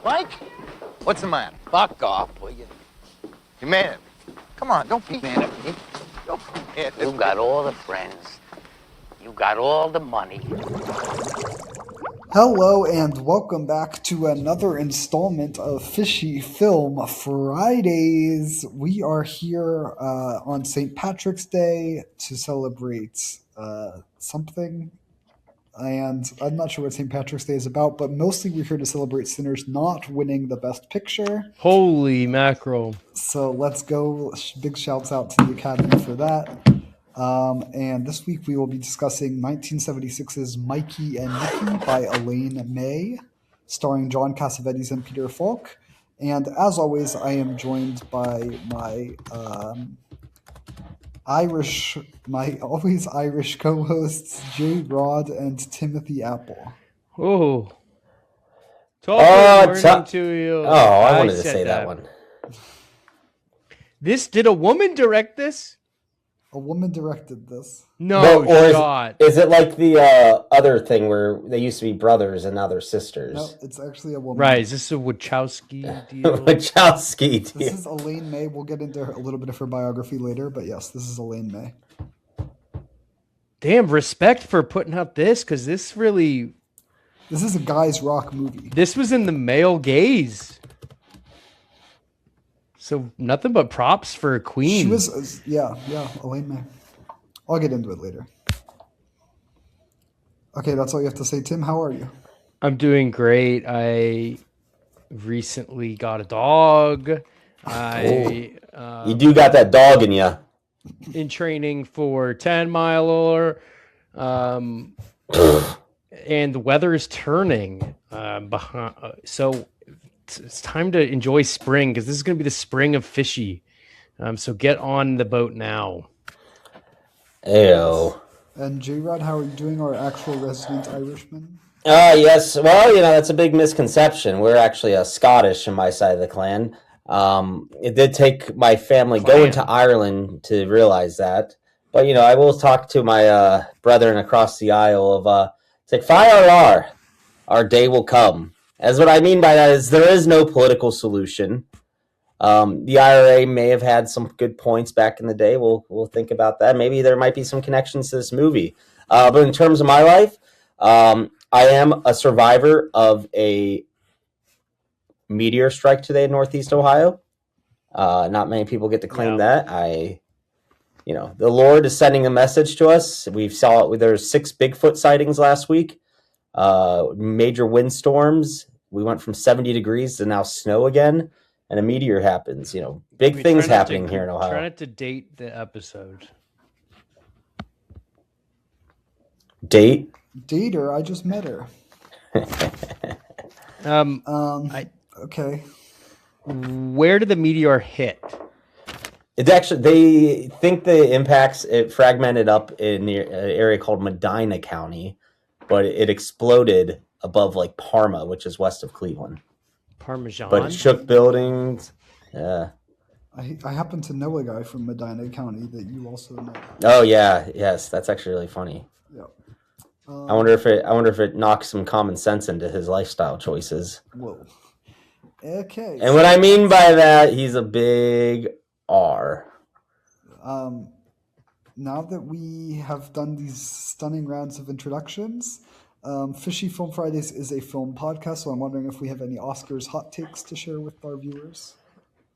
Mike? What's the matter? Fuck off, will you? You mad at me? Come on, don't be mad at me. Don't be mad at me. You got all the friends. You got all the money. Hello and welcome back to another installment of Fishy Film Fridays. We are here on St. Patrick's Day to celebrate something. And I'm not sure what St. Patrick's Day is about, but mostly we're here to celebrate Sinners not winning the Best Picture. Holy mackerel. So let's go. Big shouts out to the Academy for that. And this week we will be discussing 1976's Mikey and Nicky by Elaine May, starring John Cassavetes and Peter Falk. And as always, I am joined by my always Irish co-hosts, Jay Rod and Timothy Apple. Oh. Morning to you. Oh, I wanted to say that one. Did a woman direct this? A woman directed this. No, shot. Is it like the other thing where they used to be brothers and now they're sisters? No, it's actually a woman. Right, is this a Wachowski deal? Wachowski deal. This is Elaine May. We'll get into a little bit of her biography later, but yes, this is Elaine May. Damn, respect for putting out this, because this is a guy's rock movie. This was in the male gaze. So nothing but props for a queen. She was, yeah, Elaine May. I'll get into it later. Okay, that's all you have to say. Tim, how are you? I'm doing great. I recently got a dog. You do got that dog in you. In training for 10-miler. And the weather is turning. So it's time to enjoy spring, because this is going to be the spring of fishy. So get on the boat now. Ew. And J-Rod, how are you doing, our actual resident Irishman? Yes. Well, that's a big misconception. We're actually Scottish in my side of the clan. It did take my family going to Ireland to realize that. But, I will talk to my brethren across the aisle of, it's like, fire our day will come. As what I mean by that is there is no political solution. The IRA may have had some good points back in the day. We'll think about that. Maybe there might be some connections to this movie. But in terms of my life, I am a survivor of a meteor strike today in Northeast Ohio. Not many people get to claim that. The Lord is sending a message to us. There's 6 Bigfoot sightings last week. Major windstorms. We went from 70 degrees to now snow again, and a meteor happens. Big things happening here in Ohio. Try not to date the episode. Date her. I just met her. Okay. Where did the meteor hit? It's actually, they think the impacts, it fragmented up in the area called Medina County, but it exploded above like Parma, which is west of Cleveland. Parmesan? But it shook buildings. Yeah. I happen to know a guy from Medina County that you also know. Oh yeah, yes, that's actually really funny. Yeah. I wonder if it knocks some common sense into his lifestyle choices. Whoa. Okay. And what I mean by that, he's a big R. Now that we have done these stunning rounds of introductions, Fishy Film Fridays is a film podcast, so I'm wondering if we have any Oscars hot takes to share with our viewers.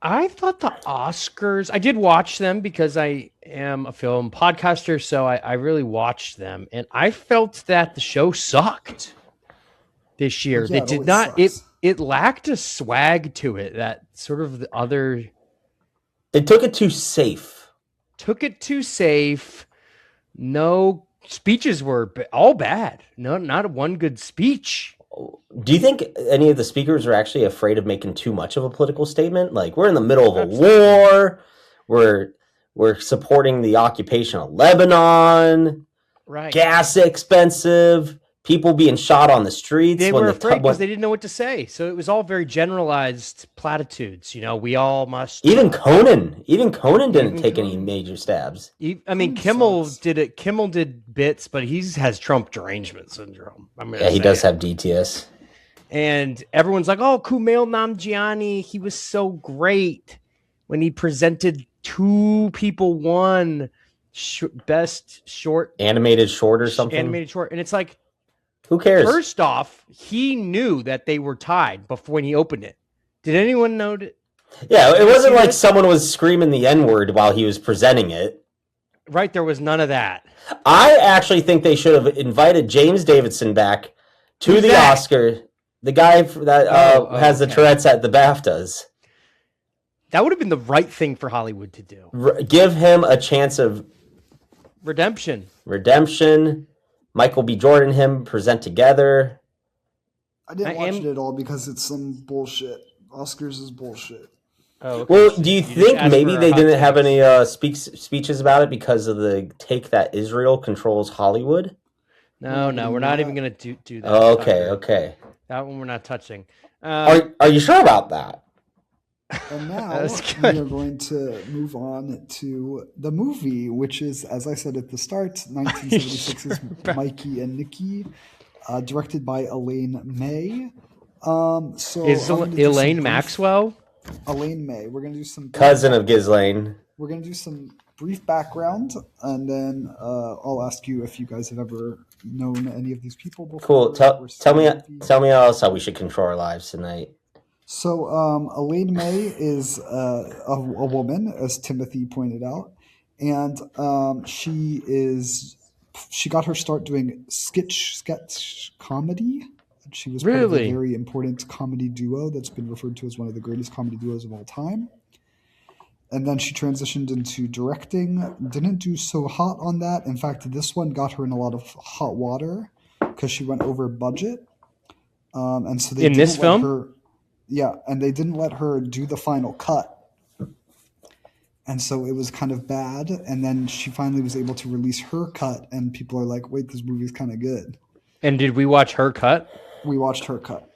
I thought the Oscars, I did watch them because I am a film podcaster, so I really watched them, and I felt that the show sucked this year. Yeah, it did not, it lacked a swag to it, that sort of the other... They took it too safe. No speeches were all bad. No, not one good speech. Do you think any of the speakers are actually afraid of making too much of a political statement? Like, we're in the middle of a war. We're supporting the occupation of Lebanon. Right. Gas expensive. People being shot on the streets. They were afraid because they didn't know what to say. So it was all very generalized platitudes. We all must. Even Conan didn't take any major stabs. Kimmel did it. Kimmel did bits, but he has Trump derangement syndrome. He does have DTS. And everyone's like, "Oh, Kumail Nanjiani, he was so great when he presented two people won best short Animated short or something. Animated short." And it's like, who cares? First off, he knew that they were tied before when he opened it. Did anyone know that? Yeah, it wasn't like someone was screaming the N-word while he was presenting it. Right, there was none of that. I actually think they should have invited James Davidson back to the Oscar. The guy that has the Tourette's at the BAFTAs. That would have been the right thing for Hollywood to do. Give him a chance of redemption. Michael B. Jordan, him present together. I didn't watch it at all because it's some bullshit. Oscars is bullshit. Oh, okay. Well, do you think maybe they didn't have any speeches about it because of the take that Israel controls Hollywood? No, we're not even going to do that. Okay. That one we're not touching. Are you sure about that? And now we are going to move on to the movie, which is, as I said at the start, 1976's Mikey and Nicky, directed by Elaine May. Is Elaine Maxwell? Elaine May. We're going to do some cousin of Ghislaine. We're going to do some brief background, and then I'll ask you if you guys have ever known any of these people before. Cool. Tell me else how we should control our lives tonight. So Elaine May is a woman, as Timothy pointed out, and she got her start doing sketch comedy. She was part of a very important comedy duo that's been referred to as one of the greatest comedy duos of all time. And then she transitioned into directing. Didn't do so hot on that. In fact, this one got her in a lot of hot water because she went over budget. And so they in this film, and they didn't let her do the final cut. And so it was kind of bad. And then she finally was able to release her cut, and people are like, "Wait, this movie's kind of good." And did we watch her cut? We watched her cut.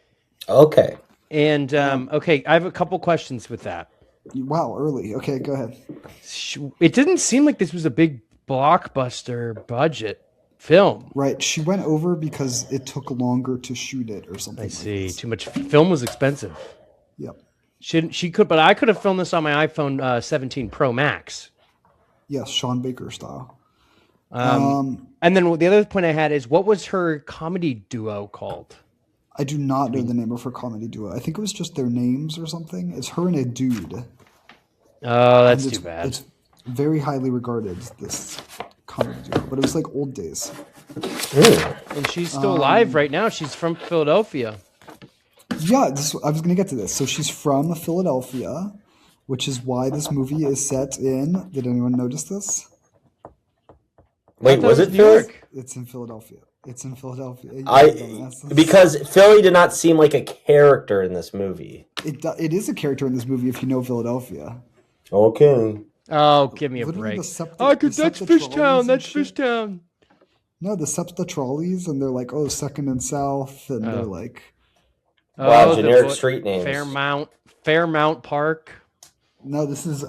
Okay. And I have a couple questions with that. Wow, early. Okay, go ahead. It didn't seem like this was a big blockbuster budget film. Right. She went over because it took longer to shoot it or something. I see. Too much. Film was expensive. Yep. But I could have filmed this on my iPhone 17 Pro Max. Yes, Sean Baker style. And then the other point I had is, what was her comedy duo called? I do not know the name of her comedy duo. I think it was just their names or something. It's her and a dude. Oh, that's too bad. It's very highly regarded, this comedy duo, but it was like old days. And she's still alive right now. She's from Philadelphia. Yeah, I was going to get to this. So she's from Philadelphia, which is why this movie is set in. Did anyone notice this? Wait, was it New York? It's in Philadelphia. Because Philly did not seem like a character in this movie. It is a character in this movie if you know Philadelphia. Okay. Oh, give me a break. That's Fishtown. That's Fishtown. No, the SEPTA trolleys, and they're like, oh, Second and South, and they're like, generic street names. Fairmount Park. No, this is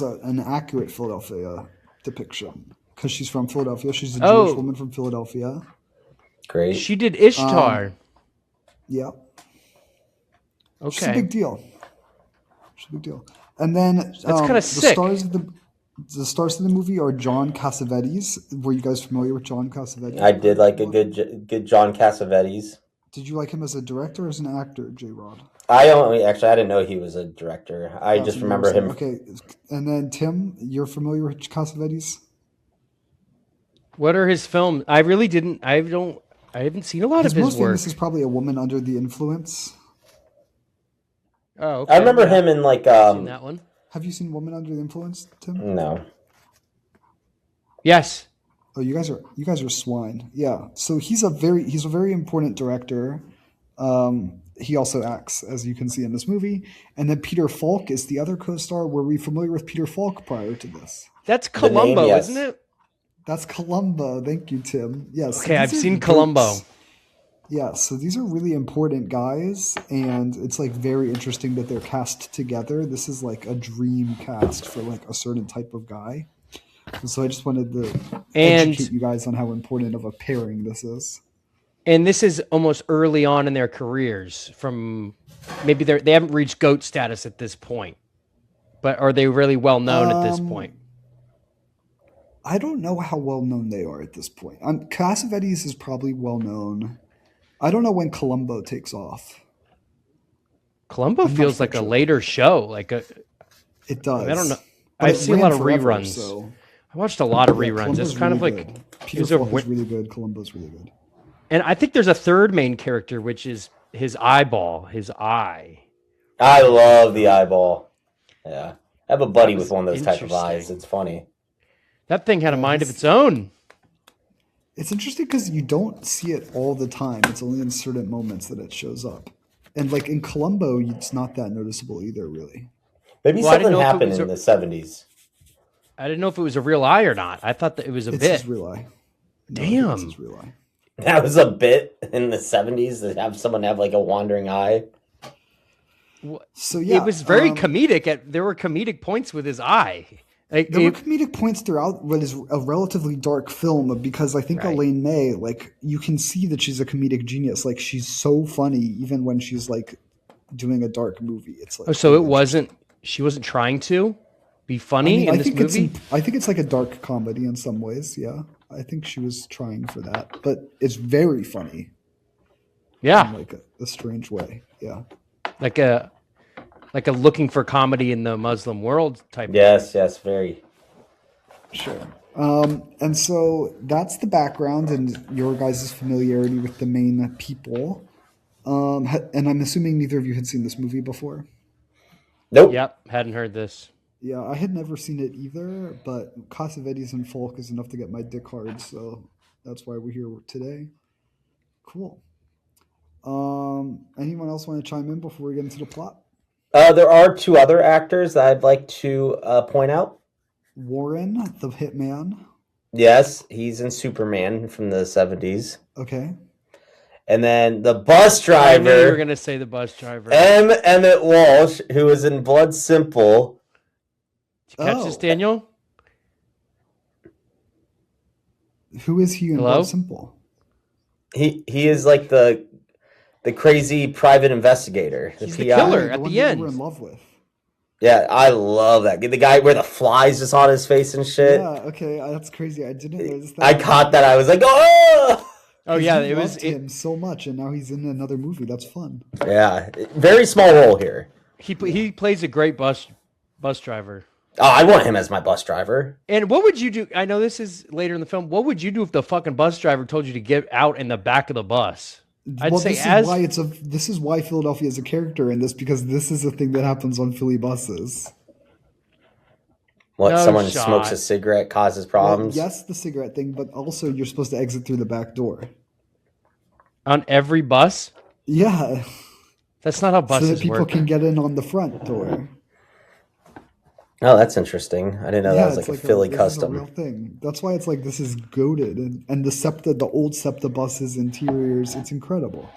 an accurate Philadelphia depiction because she's from Philadelphia. She's a Jewish woman from Philadelphia. Great. She did Ishtar. Yeah. Okay. She's a big deal. And then that's kind of sick. The stars of the movie are John Cassavetes. Were you guys familiar with John Cassavetes? I did like a good John Cassavetes. Did you like him as a director or as an actor, J-Rod? I didn't know he was a director. I just remember him. Okay, and then Tim, you're familiar with Cassavetes? What are his films? I really didn't. I haven't seen a lot of his work. His most famous is probably A Woman Under the Influence. Oh, okay. I remember him in like seen that one. Have you seen Woman Under the Influence, Tim? No. Yes. Oh, you guys are swine. Yeah. So he's a very important director. He also acts, as you can see in this movie. And then Peter Falk is the other co-star. Were we familiar with Peter Falk prior to this? That's Columbo, yes. Isn't it? That's Columbo. Thank you, Tim. Yes. Okay, I've seen Columbo. Yeah, so these are really important guys, and it's like very interesting that they're cast together. This is like a dream cast for like a certain type of guy. And so I just wanted to educate you guys on how important of a pairing this is. And this is almost early on in their careers. From maybe they haven't reached GOAT status at this point, but are they really well known at this point? I don't know how well known they are at this point. Cassavetes is probably well known. I don't know when Columbo takes off. Columbo feels like a later show. It does. I don't know. But I see a lot of reruns. So. I watched a lot of reruns. Columbo's It's kind really of like good. Peter Falk is really good. Columbo's really good. And I think there's a third main character, which is his eyeball, his eye. I love the eyeball. Yeah. I have a buddy with one of those type of eyes. It's funny. That thing had a mind of its own. It's interesting because you don't see it all the time. It's only in certain moments that it shows up. And like in Columbo, it's not that noticeable either, really. Maybe something happened in the 70s. I didn't know if it was a real eye or not. I thought that it was a bit. It's his real eye. No, Damn. it's his real eye. That was a bit in the 70s to have someone have like a wandering eye. So yeah, it was very comedic. There were comedic points with his eye. There were comedic points throughout what is a relatively dark film because I think Elaine May, like you can see that she's a comedic genius. Like she's so funny even when she's like doing a dark movie. It's like she wasn't trying to be funny in this movie. I think it's like a dark comedy in some ways. Yeah, I think she was trying for that, but it's very funny. Yeah, in like a strange way. Yeah, like a looking for comedy in the Muslim world type. Yes, very. Sure. And so that's the background and your guys' familiarity with the main people. And I'm assuming neither of you had seen this movie before. Nope. Yep, hadn't heard this. Yeah, I had never seen it either, but Cassavetes and Falk is enough to get my dick hard, so that's why we're here today. Cool. Anyone else want to chime in before we get into the plot? There are two other actors that I'd like to point out. Warren, the hitman. Yes, he's in Superman from the 70s. Okay. And then the bus driver. I knew you were going to say the bus driver. Emmett Walsh, who was in Blood Simple. Did you catch this, Daniel? Who is he in Blood Simple? He is like the crazy private investigator. He's the killer at the end. You were in love with. Yeah, I love that. The guy where the flies just on his face and shit. Yeah, okay, that's crazy. I didn't notice that. I caught that. I was like, oh! Oh yeah, it was him so much, and now he's in another movie. That's fun. Yeah, very small role here. He plays a great bus driver. Oh, I want him as my bus driver. And what would you do? I know this is later in the film. What would you do if the fucking bus driver told you to get out in the back of the bus? This is why Philadelphia is a character in this, because this is a thing that happens on Philly buses. Someone smokes a cigarette, causes problems? Well, yes, the cigarette thing, but also you're supposed to exit through the back door. On every bus? Yeah. That's not how buses work. So that people can get in on the front door. Oh, that's interesting. I didn't know that was like a Philly custom. This is a real thing. That's why it's like this is goated, and the old SEPTA buses interiors. It's incredible.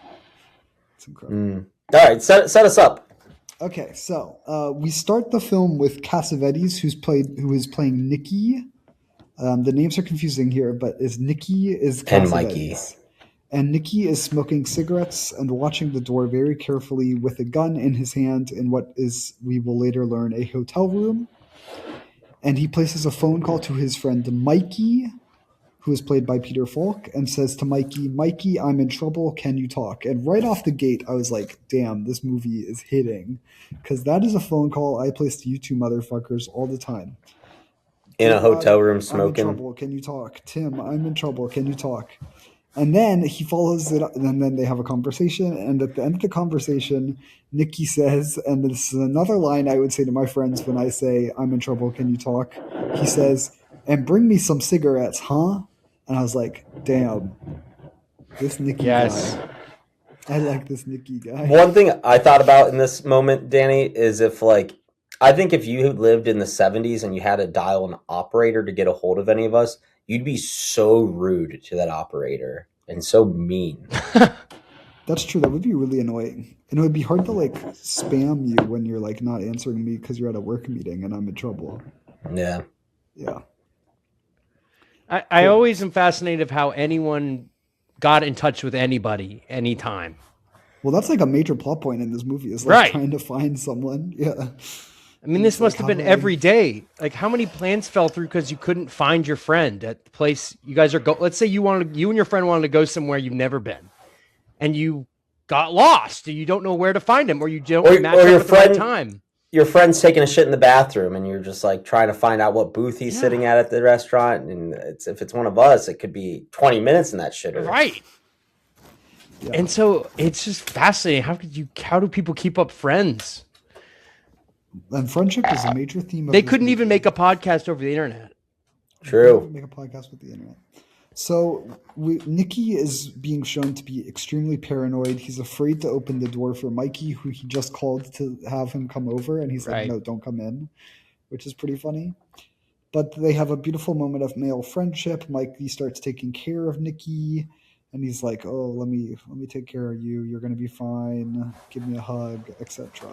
It's incredible. All right, set us up. Okay, so we start the film with Cassavetes, who is playing Nicky. The names are confusing here, but Nicky is Cassavetes. And Mikey. And Nicky is smoking cigarettes and watching the door very carefully with a gun in his hand in what is, we will later learn, a hotel room. And he places a phone call to his friend Mikey, who is played by Peter Falk, and says to Mikey, I'm in trouble, can you talk? And right off the gate, I was like, damn, this movie is hitting. Because that is a phone call I place to you two motherfuckers all the time. In a hotel room smoking. I'm in trouble, can you talk? Tim, I'm in trouble, can you talk? And then he follows it up, and then they have a conversation. And at the end of the conversation, Nicky says, and this is another line I would say to my friends when I say, I'm in trouble, can you talk? He says, and bring me some cigarettes, huh? And I was like, damn, this Nicky guy. I like this Nicky guy. One thing I thought about in this moment, Danny, is I think if you lived in the 70s and you had to dial an operator to get a hold of any of us, you'd be so rude to that operator and so mean. That's true. That would be really annoying. And it would be hard to spam you when you're not answering me because you're at a work meeting and I'm in trouble. Yeah. Yeah. I always am fascinated of how anyone got in touch with anybody anytime. Well, that's like a major plot point in this movie, is like Right. trying to find someone. Yeah. I mean, this must have been every day. Like, how many plans fell through because you couldn't find your friend at the place you guys are let's say you and your friend wanted to go somewhere you've never been, and you got lost, and you don't know where to find him, or you don't match up your at the right time. Your friend's taking a shit in the bathroom, and you're just like trying to find out what booth he's sitting at the restaurant. And if it's one of us, it could be 20 minutes in that shitter. Right. Yeah. And so it's just fascinating. How do people keep up friends? And friendship is a major theme. They couldn't even make a podcast over the internet. True. Make a podcast with the internet. So Nicky is being shown to be extremely paranoid. He's afraid to open the door for Mikey, who he just called to have him come over, and he's like, "No, don't come in," which is pretty funny. But they have a beautiful moment of male friendship. Mikey starts taking care of Nicky, and he's like, "Oh, let me take care of you. You're gonna be fine. Give me a hug, etc."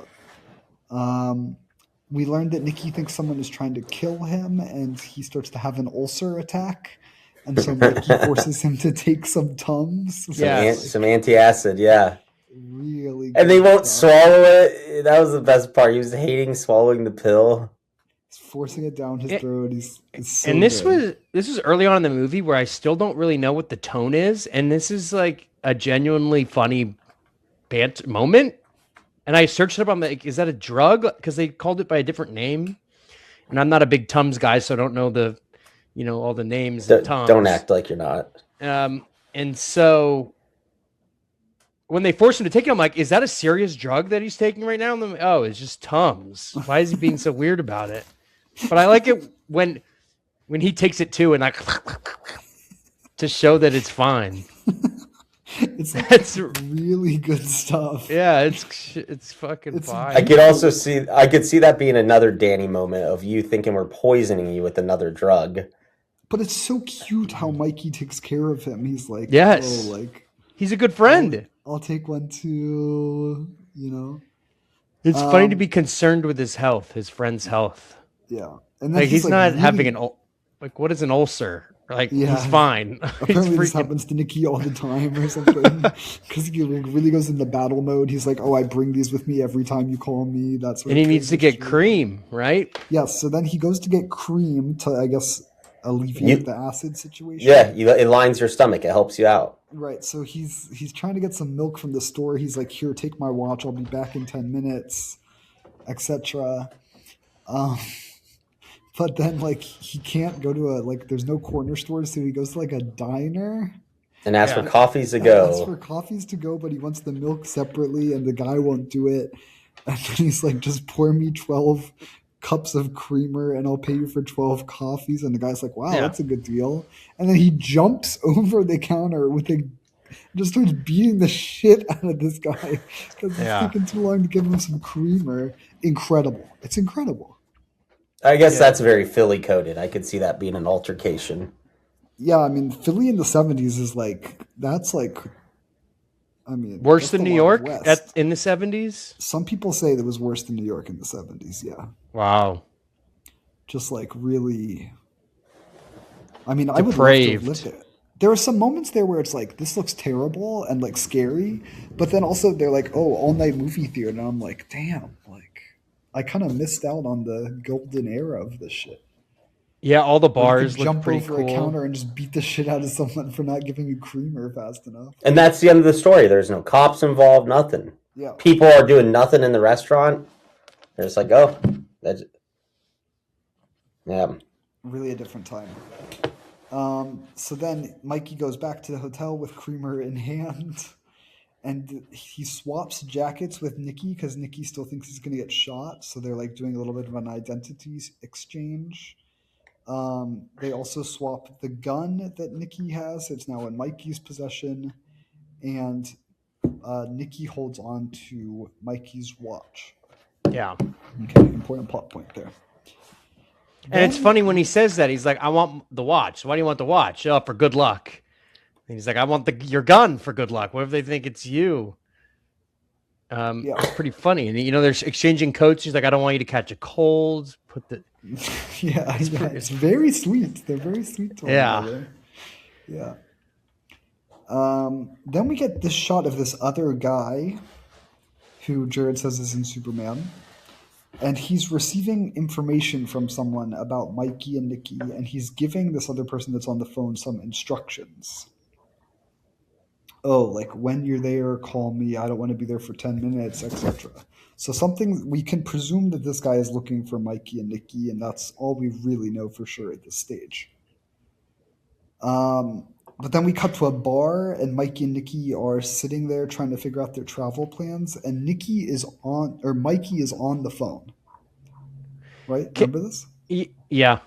We learned that Nicky thinks someone is trying to kill him, and he starts to have an ulcer attack. And so Mikey forces him to take some Tums. Some antacid, yeah. Really good. And they won't swallow it. That was the best part. He was hating swallowing the pill. He's forcing it down his throat. And this was early on in the movie where I still don't really know what the tone is. And this is like a genuinely funny moment. And I searched it up. I'm like, is that a drug? Because they called it by a different name. And I'm not a big Tums guy, so I don't know all the names of Tums. Don't act like you're not. And so when they force him to take it, I'm like, is that a serious drug that he's taking right now? And like, oh, it's just Tums. Why is he being so weird about it? But I like it when he takes it too, and like to show that it's fine. It's really good stuff. Yeah, it's fucking fine. I could see that being another Danny moment of you thinking we're poisoning you with another drug. But it's so cute how Mikey takes care of him. He's like, yes, he's a good friend. I'll take one too. It's funny to be concerned with his health, his friend's health. Yeah, and like he's not having what is an ulcer? Like, he's fine. Apparently this happens to Nicky all the time or something. Because he really goes into battle mode. He's like, I bring these with me every time you call me. And he needs to get cream, right? Yes, so then he goes to get cream to, I guess, alleviate the acid situation. Yeah, it lines your stomach. It helps you out. Right, so he's trying to get some milk from the store. He's like, here, take my watch. I'll be back in 10 minutes, etc. But then, he can't go to there's no corner store, so he goes to, a diner. And asks for coffees to go. Asks for coffees to go, but he wants the milk separately, and the guy won't do it. And then he's like, just pour me 12 cups of creamer, and I'll pay you for 12 coffees. And the guy's like, wow, that's a good deal. And then he jumps over the counter just starts beating the shit out of this guy because it's taking too long to give him some creamer. Incredible. It's incredible. I guess that's very Philly coded. I could see that being an altercation. Yeah, I mean, Philly in the 70s is worse than New York in the 70s? Some people say it was worse than New York in the 70s, yeah. Wow. Just really, I mean, depraved. I would love to have lived there. There are some moments there where it's like, this looks terrible and scary, but then also they're like, all-night movie theater, and I'm like, damn, I kind of missed out on the golden era of this shit. Yeah, all the bars look pretty cool. Jump over a counter and just beat the shit out of someone for not giving you creamer fast enough. And that's the end of the story. There's no cops involved, nothing. Yeah. People are doing nothing in the restaurant. They're just like, yeah. Really a different time. So then Mikey goes back to the hotel with creamer in hand. And he swaps jackets with Nicky because Nicky still thinks he's going to get shot. So they're doing a little bit of an identity exchange. They also swap the gun that Nicky has. It's now in Mikey's possession. And Nicky holds on to Mikey's watch. Yeah. Okay, important plot point there. And it's funny when he says that. He's like, I want the watch. Why do you want the watch? Oh, for good luck. And he's like, I want your gun for good luck. What if they think it's you? It's pretty funny. And, they're exchanging coats. He's like, I don't want you to catch a cold. It's very sweet. They're very sweet to one another. Yeah. Then we get this shot of this other guy who Jared says is in Superman. And he's receiving information from someone about Mikey and Nicky, and he's giving this other person that's on the phone some instructions. Oh, like when you're there, call me. I don't want to be there for 10 minutes, etc. So something we can presume that this guy is looking for Mikey and Nicky, and that's all we really know for sure at this stage. But then we cut to a bar, and Mikey and Nicky are sitting there trying to figure out their travel plans, and Mikey is on the phone. Right? Remember this? Yeah.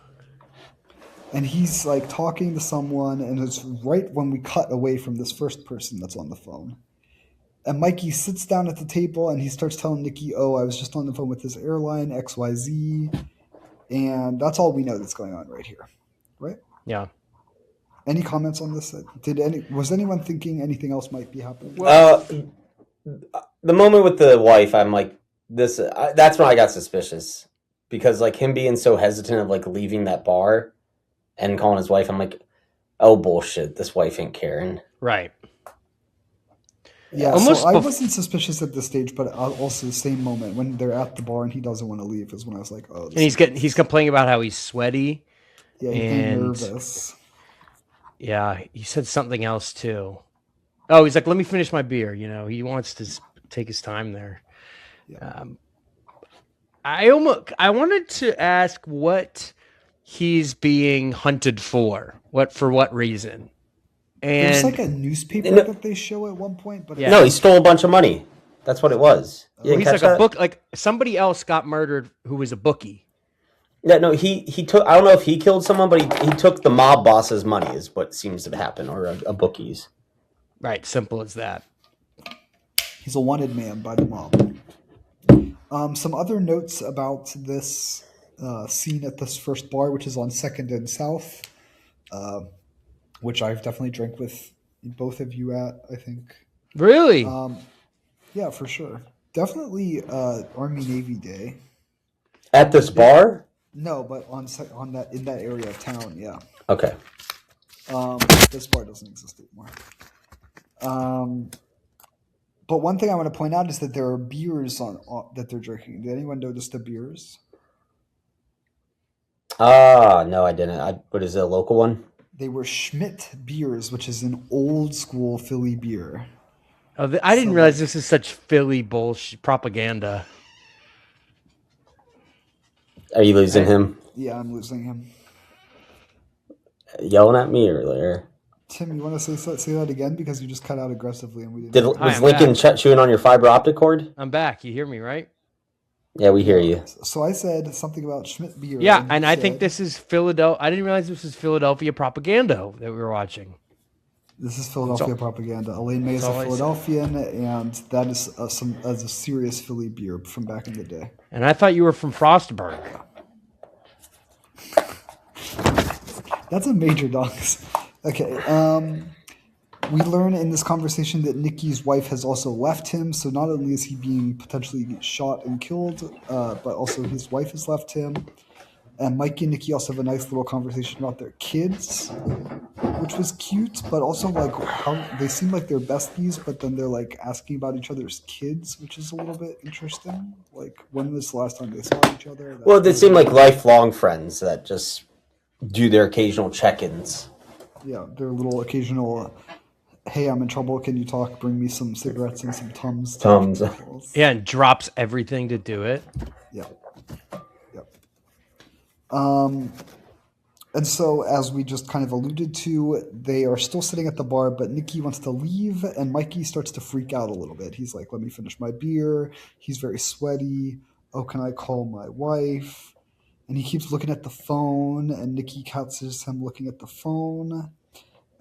And he's like talking to someone, and it's right when we cut away from this first person that's on the phone. And Mikey sits down at the table and he starts telling Nicky, oh, I was just on the phone with this airline, XYZ. And that's all we know that's going on right here. Right? Yeah. Any comments on this? Was anyone thinking anything else might be happening? The moment with the wife, I'm like, that's when I got suspicious. Because like him being so hesitant of like leaving that bar and calling his wife, I'm like, oh bullshit, this wife ain't caring. Right. Yeah, Almost so I wasn't suspicious at this stage, but also the same moment when they're at the bar and he doesn't want to leave is when I was like, oh. And he's complaining about how he's sweaty. Yeah, he's nervous. Yeah, he said something else too. Oh, he's like, let me finish my beer. You know, he wants to take his time there. Yeah. I wanted to ask what he's being hunted for. For what reason? And there's like a newspaper that they show at one point, but no, he stole a bunch of money. That's what it was. He's like a book. Like somebody else got murdered who was a bookie. Yeah, no, he took. I don't know if he killed someone, but he took the mob boss's money, is what seems to happen, or a bookie's. Right, simple as that. He's a wanted man by the mob. Some other notes about this scene at this first bar, which is on 2nd and South, which I've definitely drank with both of you at, I think. Really? Yeah, for sure. Definitely Army-Navy Day. At this bar? No, but in that area of town, yeah. Okay. This bar doesn't exist anymore. But one thing I want to point out is that there are beers that they're drinking. Did anyone notice the beers? No, I didn't. What is it, a local one? They were Schmidt beers, which is an old school Philly beer. Oh, I didn't realize this is such Philly bullshit propaganda. Are you losing him? Yeah, I'm losing him. Yelling at me earlier. Tim, you want to say that again because you just cut out aggressively and we didn't. Was Lincoln chewing on your fiber optic cord? I'm back. You hear me, right? Yeah, we hear you. So I said something about Schmidt beer. Yeah, and I think this is Philadelphia. I didn't realize this was Philadelphia propaganda that we were watching. This is Philadelphia propaganda. Elaine May is a Philadelphian, and that is a serious Philly beer from back in the day. And I thought you were from Frostburg. That's a major dox. Okay. We learn in this conversation that Nicky's wife has also left him. So not only is he being potentially shot and killed, but also his wife has left him. And Mikey and Nicky also have a nice little conversation about their kids, which was cute, but also like how they seem like they're besties, but then they're like asking about each other's kids, which is a little bit interesting. Like, when was the last time they saw each other? Well, they seem like lifelong friends that just do their occasional check-ins. Yeah, their little occasional, hey, I'm in trouble, can you talk? Bring me some cigarettes and some Tums. Tums. Yeah, and drops everything to do it. Yeah. And so, as we just kind of alluded to, they are still sitting at the bar, but Nicky wants to leave, and Mikey starts to freak out a little bit. He's like, let me finish my beer. He's very sweaty. Oh, can I call my wife? And he keeps looking at the phone, and Nicky catches him looking at the phone.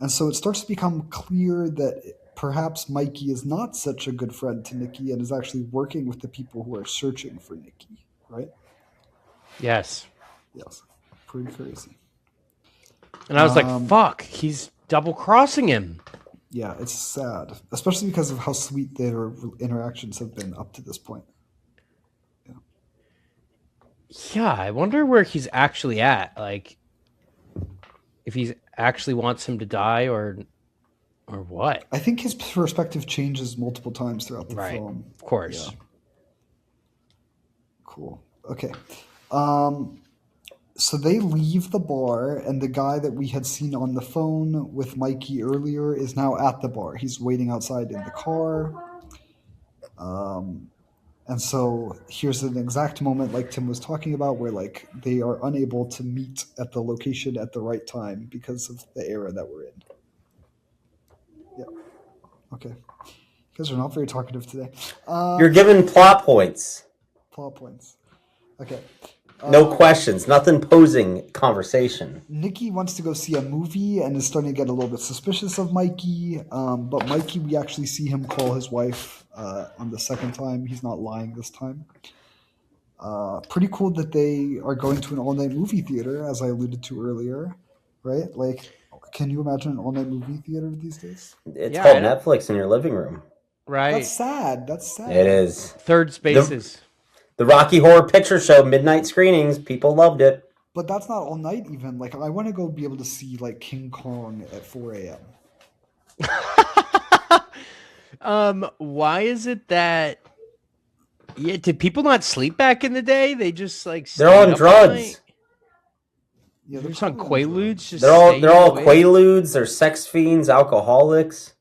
And so it starts to become clear that perhaps Mikey is not such a good friend to Nicky and is actually working with the people who are searching for Nicky, right? Yes. Yes. Pretty crazy. And I was like, fuck, he's double-crossing him. Yeah, it's sad. Especially because of how sweet their interactions have been up to this point. Yeah, I wonder where he's actually at. Like, if he actually wants him to die or Or what? I think his perspective changes multiple times throughout the film. Of course. Yeah. Cool. Okay. So they leave the bar, and the guy that we had seen on the phone with Mikey earlier is now at the bar. He's waiting outside in the car. And so here's an exact moment like Tim was talking about where like they are unable to meet at the location at the right time because of the era that we're in. Yeah. Okay. You guys are not very talkative today. You're given plot points. Plot points. Okay. No questions. Nothing posing conversation. Nicky wants to go see a movie and is starting to get a little bit suspicious of Mikey. But Mikey, we actually see him call his wife on the second time. He's not lying this time. Pretty cool that they are going to an all-night movie theater, as I alluded to earlier, right? Like, can you imagine an all-night movie theater these days? It's called Netflix in your living room. Right. That's sad. It is. Third Spaces. The Rocky Horror Picture Show midnight screenings. People loved it. But that's not all night even. Like, I want to go be able to see, like, King Kong at 4 a.m. Why is it that... Yeah, did people not sleep back in the day? They just, like... They're on drugs. Yeah, they're just on Quaaludes. Just they're all Quaaludes. They're sex fiends, alcoholics.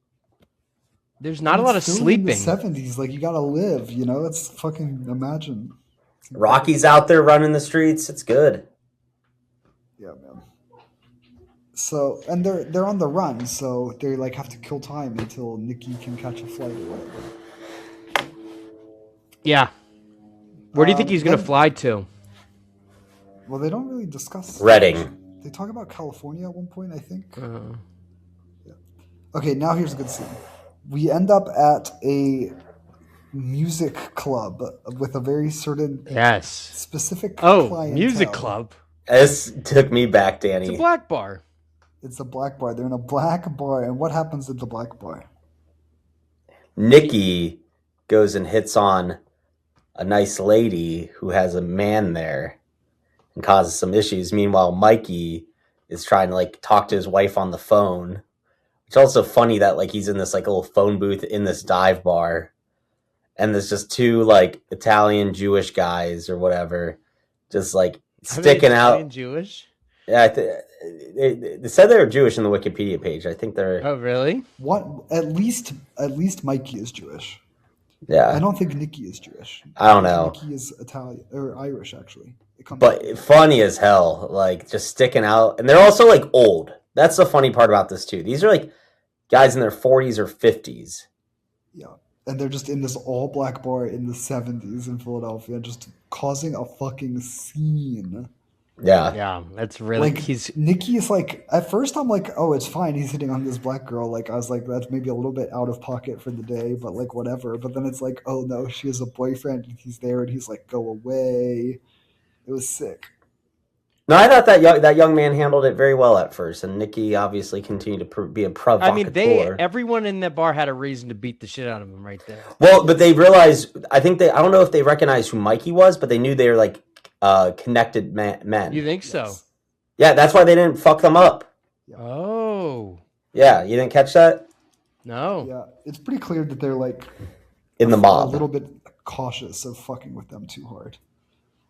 There's not a lot of sleeping. In the 70s, like, you gotta live, you know? It's fucking imagine. Rocky's out there running the streets. It's good. Yeah, man. So, and they're on the run, so they like have to kill time until Nicky can catch a flight or whatever. Yeah. Where do you think he's gonna fly to? Well, they don't really discuss Reading. They talk about California at one point, I think. Yeah. Okay, now here's a good scene. We end up at a music club with a very certain specific clientele. Music club. This took me back, Danny. It's a black bar. It's a black bar. They're in a black bar, and what happens at the black bar? Nicky goes and hits on a nice lady who has a man there and causes some issues. Meanwhile, Mikey is trying to like talk to his wife on the phone. It's also funny that like he's in this like little phone booth in this dive bar, and there's just two like Italian Jewish guys or whatever, just like sticking out. Jewish? Yeah, they said they were Jewish in the Wikipedia page. I think they're. Oh, really? What? At least Mikey is Jewish. Yeah. I don't think Nicky is Jewish. I don't know. Nicky is Italian or Irish, actually. But funny as hell, like just sticking out, and they're also like old. That's the funny part about this too. These are like guys in their 40s or 50s. Yeah, and they're just in this all-black bar in the 70s in Philadelphia, just causing a fucking scene. Yeah, that's really. Like, Nicky is like, at first I'm like, oh, it's fine. He's hitting on this black girl. Like, I was like, that's maybe a little bit out of pocket for the day, but like whatever. But then it's like, oh no, she has a boyfriend, and he's there, and he's like, go away. It was sick. No, I thought that young man handled it very well at first, and Nicky obviously continued to be a provocateur. I mean, everyone in that bar had a reason to beat the shit out of him right there. Well, but they realized, I don't know if they recognized who Mikey was, but they knew they were like connected men. You think so? Yeah, that's why they didn't fuck them up. Oh. Yeah, you didn't catch that? No. Yeah, it's pretty clear that they're like in the mob. A little bit cautious of fucking with them too hard.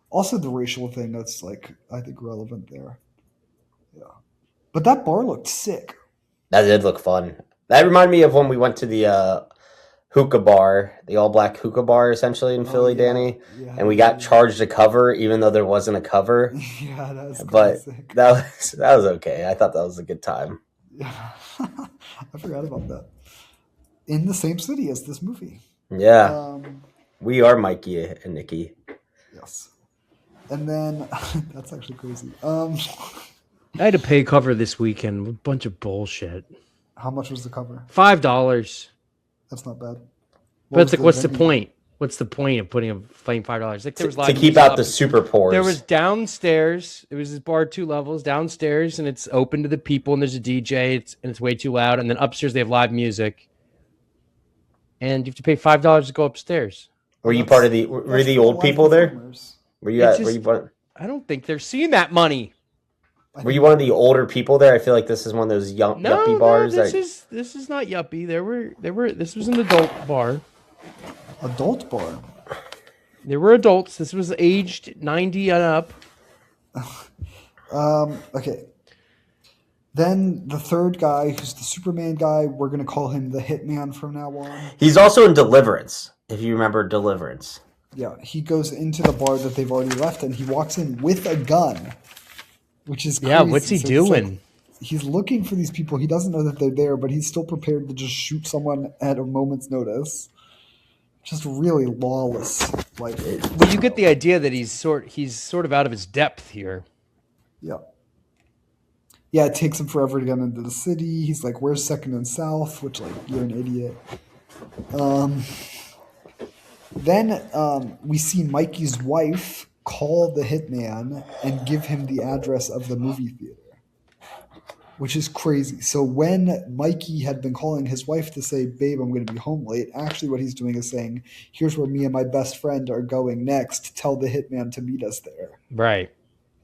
Also, the racial thing that's like I think relevant there. Yeah, but that bar looked sick. That did look fun. That reminded me of when we went to the hookah bar, the all-black hookah bar, essentially in Philly, Danny, and we got charged a cover, even though there wasn't a cover. Yeah, that's classic. But that was okay. I thought that was a good time. Yeah, I forgot about that. In the same city as this movie. Yeah, we are Mikey and Nicky. Yes. And then, that's actually crazy. I had to pay cover this weekend. A bunch of bullshit. How much was the cover? $5. That's not bad. But it's like, what's the point? What's the point of putting $5? Like there was to keep out the super pours. There was downstairs. It was this bar 2 levels downstairs, and it's open to the people. And there's a DJ, and it's way too loud. And then upstairs they have live music, and you have to pay $5 to go upstairs. Were you part of the? Were the old people there? Were you at? I don't think they're seeing that money. Were you one of the older people there? I feel like this is one of those yuppie bars. this is not yuppie. This was an adult bar. Adult bar. There were adults. This was aged 90 and up. Okay. Then the third guy, who's the Superman guy, we're going to call him the Hitman from now on. He's also in Deliverance, if you remember Deliverance. Yeah, he goes into the bar that they've already left, and he walks in with a gun, which is crazy. Yeah, what's he doing? Like, he's looking for these people. He doesn't know that they're there, but he's still prepared to just shoot someone at a moment's notice. Just really lawless. Like, Well, you get the idea that he's sort of out of his depth here. yeah. Yeah, it takes him forever to get into the city. He's like, where's Second and South? Which, like, you're an idiot. Then we see Mikey's wife call the hitman and give him the address of the movie theater, which is crazy. So when Mikey had been calling his wife to say, babe, I'm going to be home late, actually what he's doing is saying, here's where me and my best friend are going next. Tell the hitman to meet us there. Right.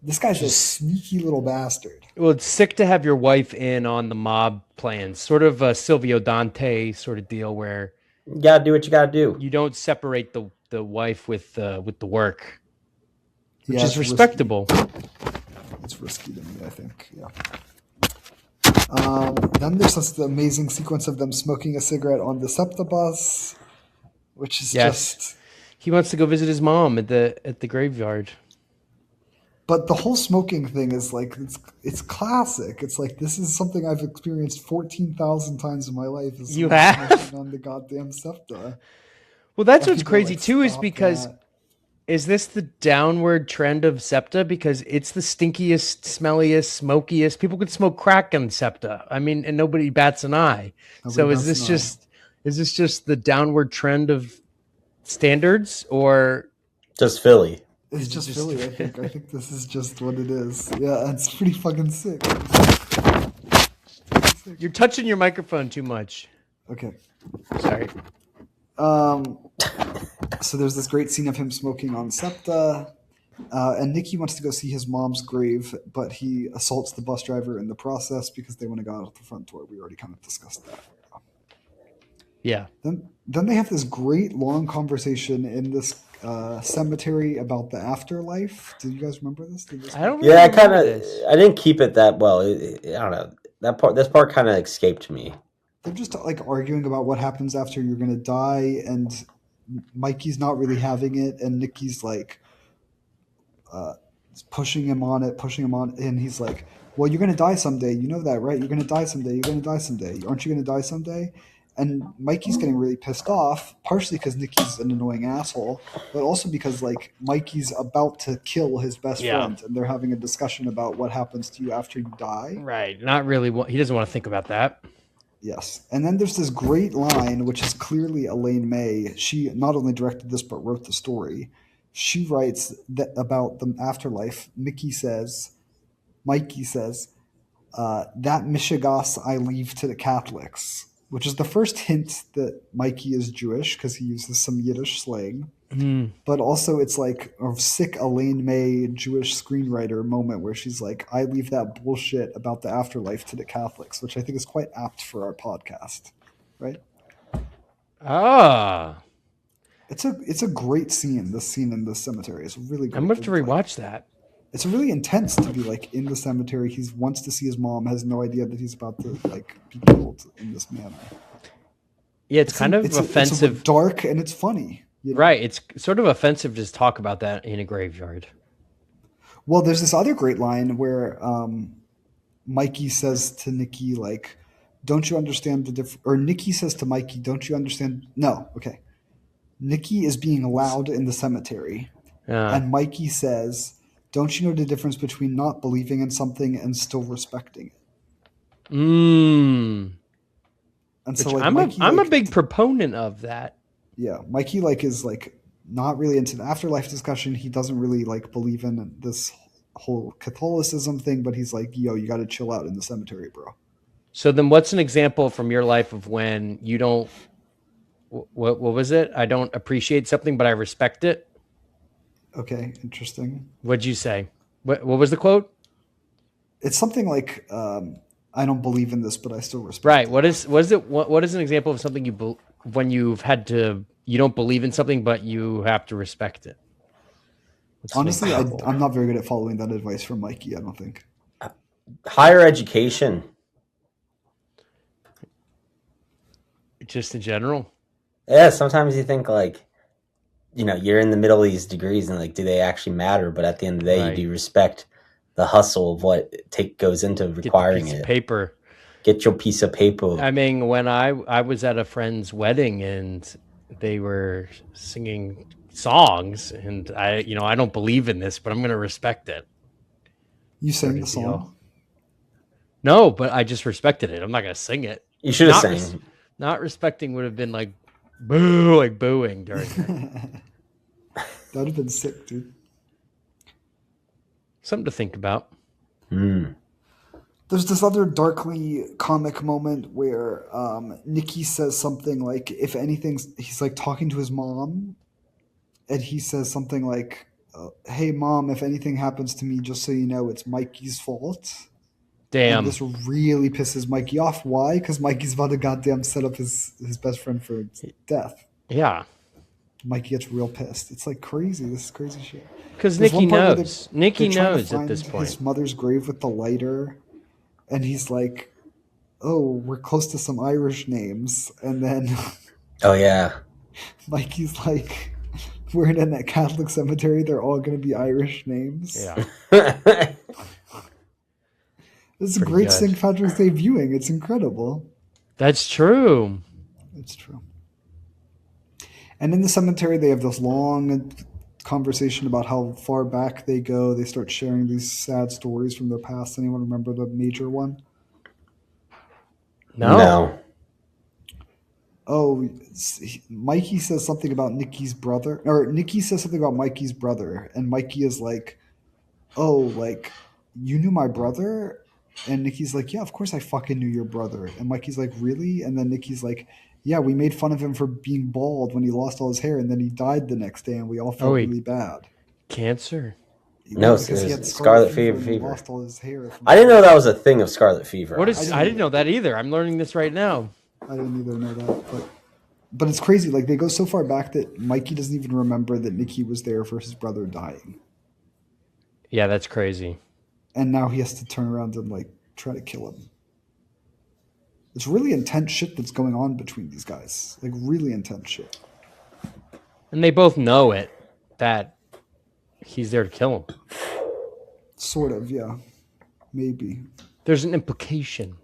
This guy's a sneaky little bastard. Well, it's sick to have your wife in on the mob plans. Sort of a Silvio Dante sort of deal where You gotta do what you gotta do. you don't separate the wife with the work, which Yeah, is it's respectable. It's risky to me, I think. Yeah. Then there's the amazing sequence of them smoking a cigarette on the SEPTA bus, which is just. He wants to go visit his mom at the graveyard. But the whole smoking thing is like it's classic. It's like this is something I've experienced 14,000 times in my life. Is You have? smoking on the goddamn SEPTA. Well, that's And what's people crazy like, too, is "Stop because that." is this the downward trend of SEPTA? Because it's the stinkiest, smelliest, smokiest. People could smoke crack on SEPTA. I mean, and nobody bats an eye. So Nobody bats an eye. is this just the downward trend of standards, or Just Philly. It's just Philly, I think. I think this is just what it is. Yeah, it's pretty fucking sick. you're touching your microphone too much? Okay. Sorry. So there's this great scene of him smoking on SEPTA, and Nicky wants to go see his mom's grave, but he assaults the bus driver in the process because they want to go out the front door. We already kind of discussed that. Yeah. Then they have this great long conversation in this cemetery about the afterlife. Do you guys remember this? I don't. Yeah, I really kind remember of. this. I didn't keep it that well. I don't know. This part kind of escaped me. They're just like arguing about what happens after you're going to die, and Mikey's not really having it, and Nicky's like pushing him on it, and he's like, well, you're going to die someday. You know that, right? You're going to die someday. You're going to die someday. Aren't you going to die someday? And Mikey's getting really pissed off, partially because Nicky's an annoying asshole, but also because like Mikey's about to kill his best friend, and they're having a discussion about what happens to you after you die. Right. Not really. He doesn't want to think about that. Yes. And then there's this great line, which is clearly Elaine May. She not only directed this, but wrote the story. She writes that about the afterlife. Mikey says, that Mishigas I leave to the Catholics, which is the first hint that Mikey is Jewish because he uses some Yiddish slang. But also it's like a sick Elaine May Jewish screenwriter moment where she's like, I leave that bullshit about the afterlife to the Catholics, which I think is quite apt for our podcast, right? Ah. It's a great scene, this scene in the cemetery. It's really great. I'm going to have to rewatch that. It's really intense to be like in the cemetery. He wants to see his mom, has no idea that he's about to like be killed in this manner. Yeah, it's kind of offensive. It's dark and it's funny. You know? Right. It's sort of offensive to talk about that in a graveyard. Well, there's this other great line where Mikey says to Nicky, like, don't you understand the difference? Or Nicky says to Mikey, don't you understand? No. Okay. Nicky is being loud in the cemetery. And Mikey says, don't you know the difference between not believing in something and still respecting it? And so like, I'm a big proponent of that. Yeah, Mikey like is like not really into the afterlife discussion. He doesn't really like believe in this whole Catholicism thing, but he's like, yo, you got to chill out in the cemetery, bro. So then what's an example from your life of when you don't, what was it? I don't appreciate something, but I respect it. Okay, interesting. What'd you say? What was the quote? It's something like I don't believe in this, but I still respect. Right. It. What is an example of something when you've had to, you don't believe in something, but you have to respect it? Honestly, I'm not very good at following that advice from Mikey. I don't think. Higher education. Just in general. Yeah, sometimes you think like, you're in the middle of these degrees and like, do they actually matter? But at the end of the day, you do respect the hustle of what goes into requiring Get the piece it. Of paper. Get your piece of paper. I mean, when I was at a friend's wedding and they were singing songs, and I don't believe in this, but I'm going to respect it. You sang the song? No, but I just respected it. I'm not going to sing it. You should have sang. Not respecting would have been like boo, like booing during that. That would have been sick, dude. Something to think about. There's this other darkly comic moment where Nicky says something like, if anything, he's like talking to his mom, and he says something like, hey, Mom, if anything happens to me, just so you know, it's Mikey's fault. Damn. And this really pisses Mikey off. Why? Because Mikey's about to goddamn set up his best friend for death. Yeah. Mikey gets real pissed. It's like crazy. This is crazy shit. Because Nicky knows. Nicky knows at this point. His mother's grave with the lighter, and he's like, "Oh, we're close to some Irish names." And then, oh yeah, Mikey's like, "We're in that Catholic cemetery. They're all going to be Irish names." Yeah. This is a great St. Patrick's Day viewing. It's incredible. That's true. It's true. And in the cemetery, they have this long conversation about how far back they go. They start sharing these sad stories from their past. Anyone remember the major one? No. Oh, Mikey says something about Nicky's brother. Or Nicky says something about Mikey's brother. And Mikey is like, oh, like, you knew my brother? And Nicky's like, yeah, of course I fucking knew your brother. And Mikey's like, really? And then Nicky's like, yeah, we made fun of him for being bald when he lost all his hair, and then he died the next day, and we all felt really bad. Cancer? No, because he had scarlet fever. He lost all his hair. I didn't know that was a thing of scarlet fever. I didn't know that either. I'm learning this right now. I didn't either know that, but it's crazy. Like, they go so far back that Mikey doesn't even remember that Nicky was there for his brother dying. Yeah, that's crazy. And now he has to turn around and like try to kill him. It's really intense shit that's going on between these guys. Like, really intense shit. And they both know it, that he's there to kill him. Sort of, yeah. Maybe. There's an implication.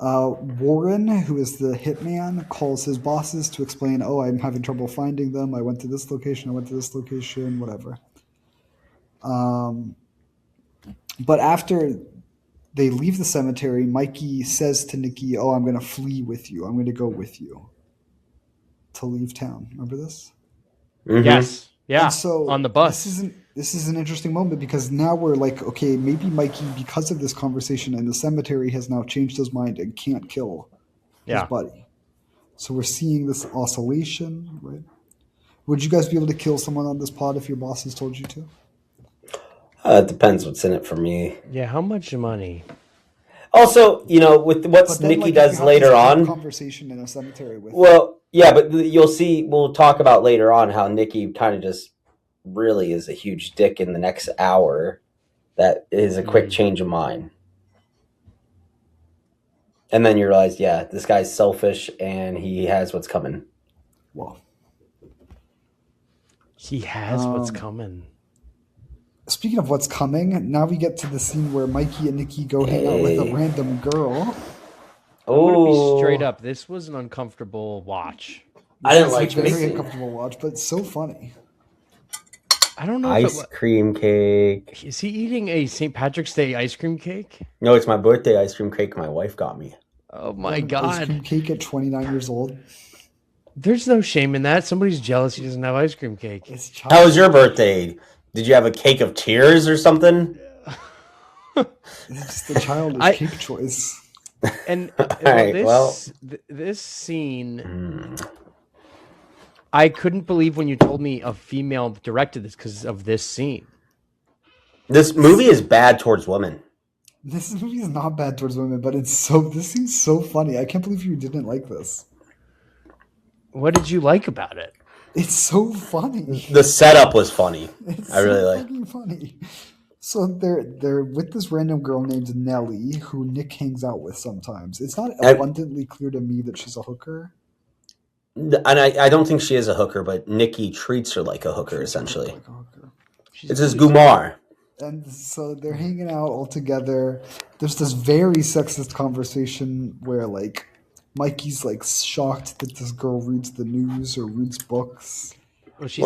Warren, who is the hitman, calls his bosses to explain, oh, I'm having trouble finding them. I went to this location, whatever. But after they leave the cemetery, Mikey says to Nicky, oh, I'm going to flee with you. I'm going to go with you to leave town. Remember this? Mm-hmm. Yes. Yeah. And so on the bus. This is an interesting moment because now we're like, okay, maybe Mikey, because of this conversation in the cemetery, has now changed his mind and can't kill his buddy. So we're seeing this oscillation, right? Would you guys be able to kill someone on this pod if your bosses told you to? It depends what's in it for me. Yeah, how much money? Also, with what Nicky does later on. Conversation in a cemetery with. Well, yeah, but you'll see. We'll talk about later on how Nicky kind of just really is a huge dick in the next hour. That is a quick change of mind, and then you realize, yeah, this guy's selfish and he has what's coming. Well, he has what's coming. Speaking of what's coming, now we get to the scene where Mikey and Nicky go hang out with a random girl. I'm gonna be straight up. This was an uncomfortable watch. I didn't like this. Very uncomfortable watch, but it's so funny. I don't know. Ice cream cake. Is he eating a St. Patrick's Day ice cream cake? No, it's my birthday ice cream cake my wife got me. Oh my god! Ice cream cake at 29 years old. There's no shame in that. Somebody's jealous he doesn't have ice cream cake. How was your birthday? Did you have a cake of tears or something? It's the childish cake choice. And right, this scene, I couldn't believe when you told me a female directed this because of this scene. This movie is bad towards women. This movie is not bad towards women, but this seems so funny. I can't believe you didn't like this. What did you like about it? It's so funny. The setup was funny. It's I really so like. fucking funny. So they're with this random girl named Nellie, who Nick hangs out with sometimes. It's not abundantly clear to me that she's a hooker. And I don't think she is a hooker, but Nicky treats her like a hooker, essentially. Like a hooker. It's his Gumar. And so they're hanging out all together. There's this very sexist conversation where like Mikey's like shocked that this girl reads the news or reads books. Well, she's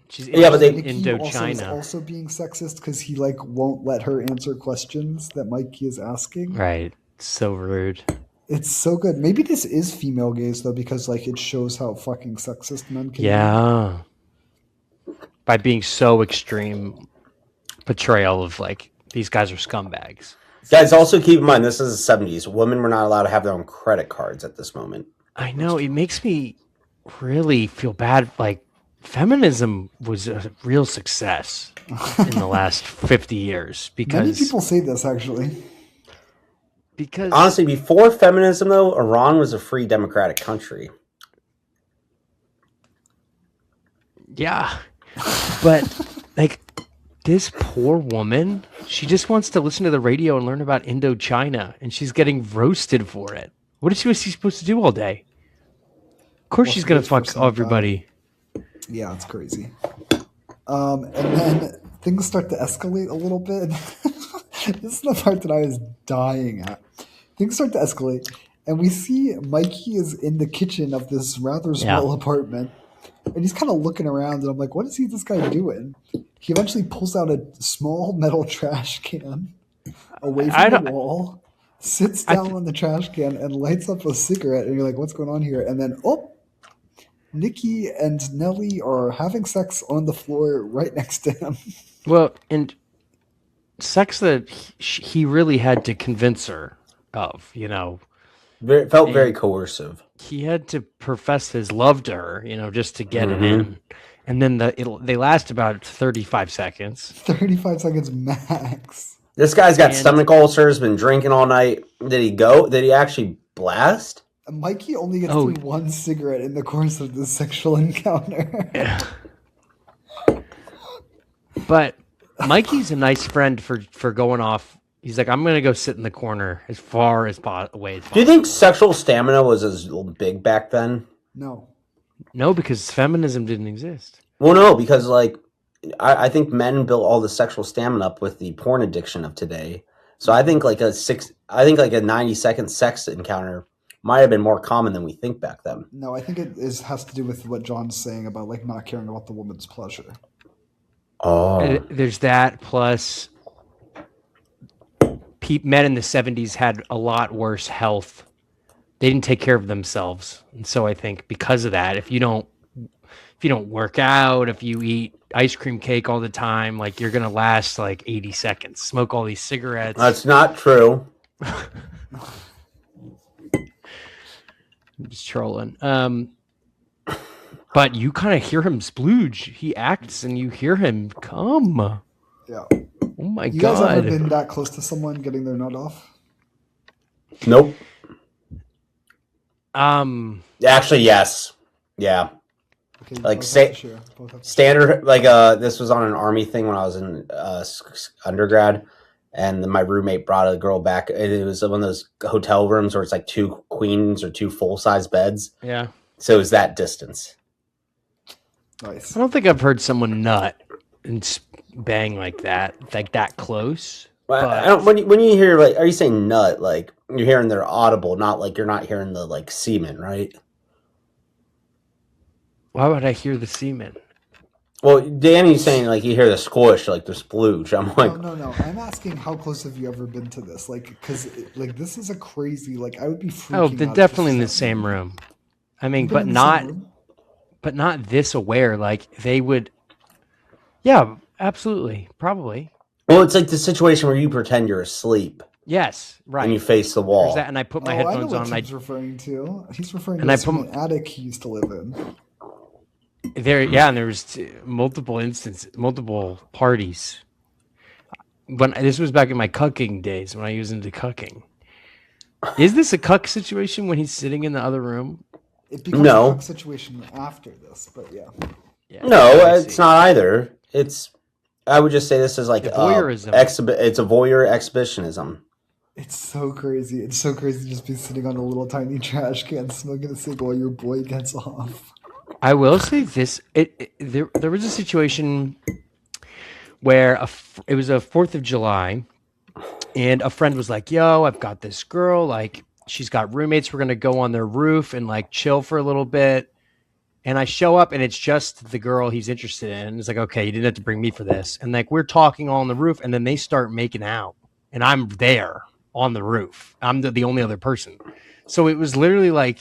she's interested in Nicky Indochina. is also being sexist because he like won't let her answer questions that Mikey is asking. Right. So rude. It's so good. Maybe this is female gaze though, because like it shows how fucking sexist men can be. By being so extreme portrayal of like these guys are scumbags. Guys, also keep in mind this is the 70s. Women were not allowed to have their own credit cards at this moment. I know, it makes me really feel bad. Like feminism was a real success in the last 50 years because many people say this actually. Because honestly, before feminism though, Iran was a free democratic country. Yeah. But like this poor woman, she just wants to listen to the radio and learn about Indochina, and she's getting roasted for it. What is she supposed to do all day? Of course she's going to fuck everybody. Yeah, it's crazy. And then things start to escalate a little bit. This is the part that I was dying at. Things start to escalate, and we see Mikey is in the kitchen of this rather small apartment, and he's kind of looking around, and I'm like, what is this guy doing? He eventually pulls out a small metal trash can away from the wall, sits down on the trash can, and lights up a cigarette, and you're like, what's going on here? And then, Nicky and Nellie are having sex on the floor right next to him. Well, and sex that he really had to convince her of, you know. It felt very coercive. He had to profess his love to her, you know, just to get it in. And then they last about 35 seconds. 35 seconds max. This guy's got stomach ulcers, been drinking all night. Did he go? Did he actually blast? Mikey only gets through one cigarette in the course of this sexual encounter. Yeah. But Mikey's a nice friend for going off. He's like, I'm going to go sit in the corner as far as away as possible. Do you think sexual stamina was as big back then? No. No, because feminism didn't exist. Well, no, because like I think men built all the sexual stamina up with the porn addiction of today. So I think like a 90-second sex encounter might have been more common than we think back then. No, I think it has to do with what John's saying about like not caring about the woman's pleasure. Oh, there's that. Plus, men in the 70s had a lot worse health. They didn't take care of themselves, and so I think because of that, if you don't work out, if you eat ice cream cake all the time, like you're gonna last like 80 seconds. Smoke all these cigarettes. That's not true. I'm just trolling. But you kind of hear him splooge. He acts, and you hear him come. Yeah. Oh my god! You guys ever been that close to someone getting their nut off? Nope. Actually, yes. Yeah. Okay, like standard. Like this was on an army thing when I was in undergrad, and my roommate brought a girl back. It was one of those hotel rooms where it's like 2 queens or 2 full-size beds. Yeah. So it was that distance. Nice. I don't think I've heard someone nut and bang like that close. Well, I don't, when you hear like, are you saying nut? Like you're hearing their audible, not like you're not hearing the like semen, right? Why would I hear the semen? Well, Danny's saying like you hear the squish, like the splooge. I'm like, no. I'm asking how close have you ever been to this? Like, because like this is a crazy. Like I would be freaking. Oh, they're definitely in the same room. I mean, but not this aware. Like they would. Yeah, absolutely, probably. Well, it's like the situation where you pretend you're asleep. Yes, right. And you face the wall. And I put my headphones on. He's referring to. He's referring to an attic he used to live in. And there was multiple parties. when this was back in my cucking days when I was into cucking. Is this a cuck situation when he's sitting in the other room? It becomes No. a cuck situation after this, but yeah. Yeah. No, I it's see. not either. I would just say this is like Voyeurism. it's a voyeur exhibitionism. It's so crazy. It's so crazy to just be sitting on a little tiny trash can smoking a cig while your boy gets off. I will say this: there was a situation where it was a 4th of July, and a friend was like, "Yo, I've got this girl. Like, she's got roommates. We're gonna go on their roof and like chill for a little bit." And I show up, and it's just the girl he's interested in. And it's like, okay, you didn't have to bring me for this. And like we're talking on the roof, and then they start making out, and I'm there on the roof. I'm the only other person. So it was literally like,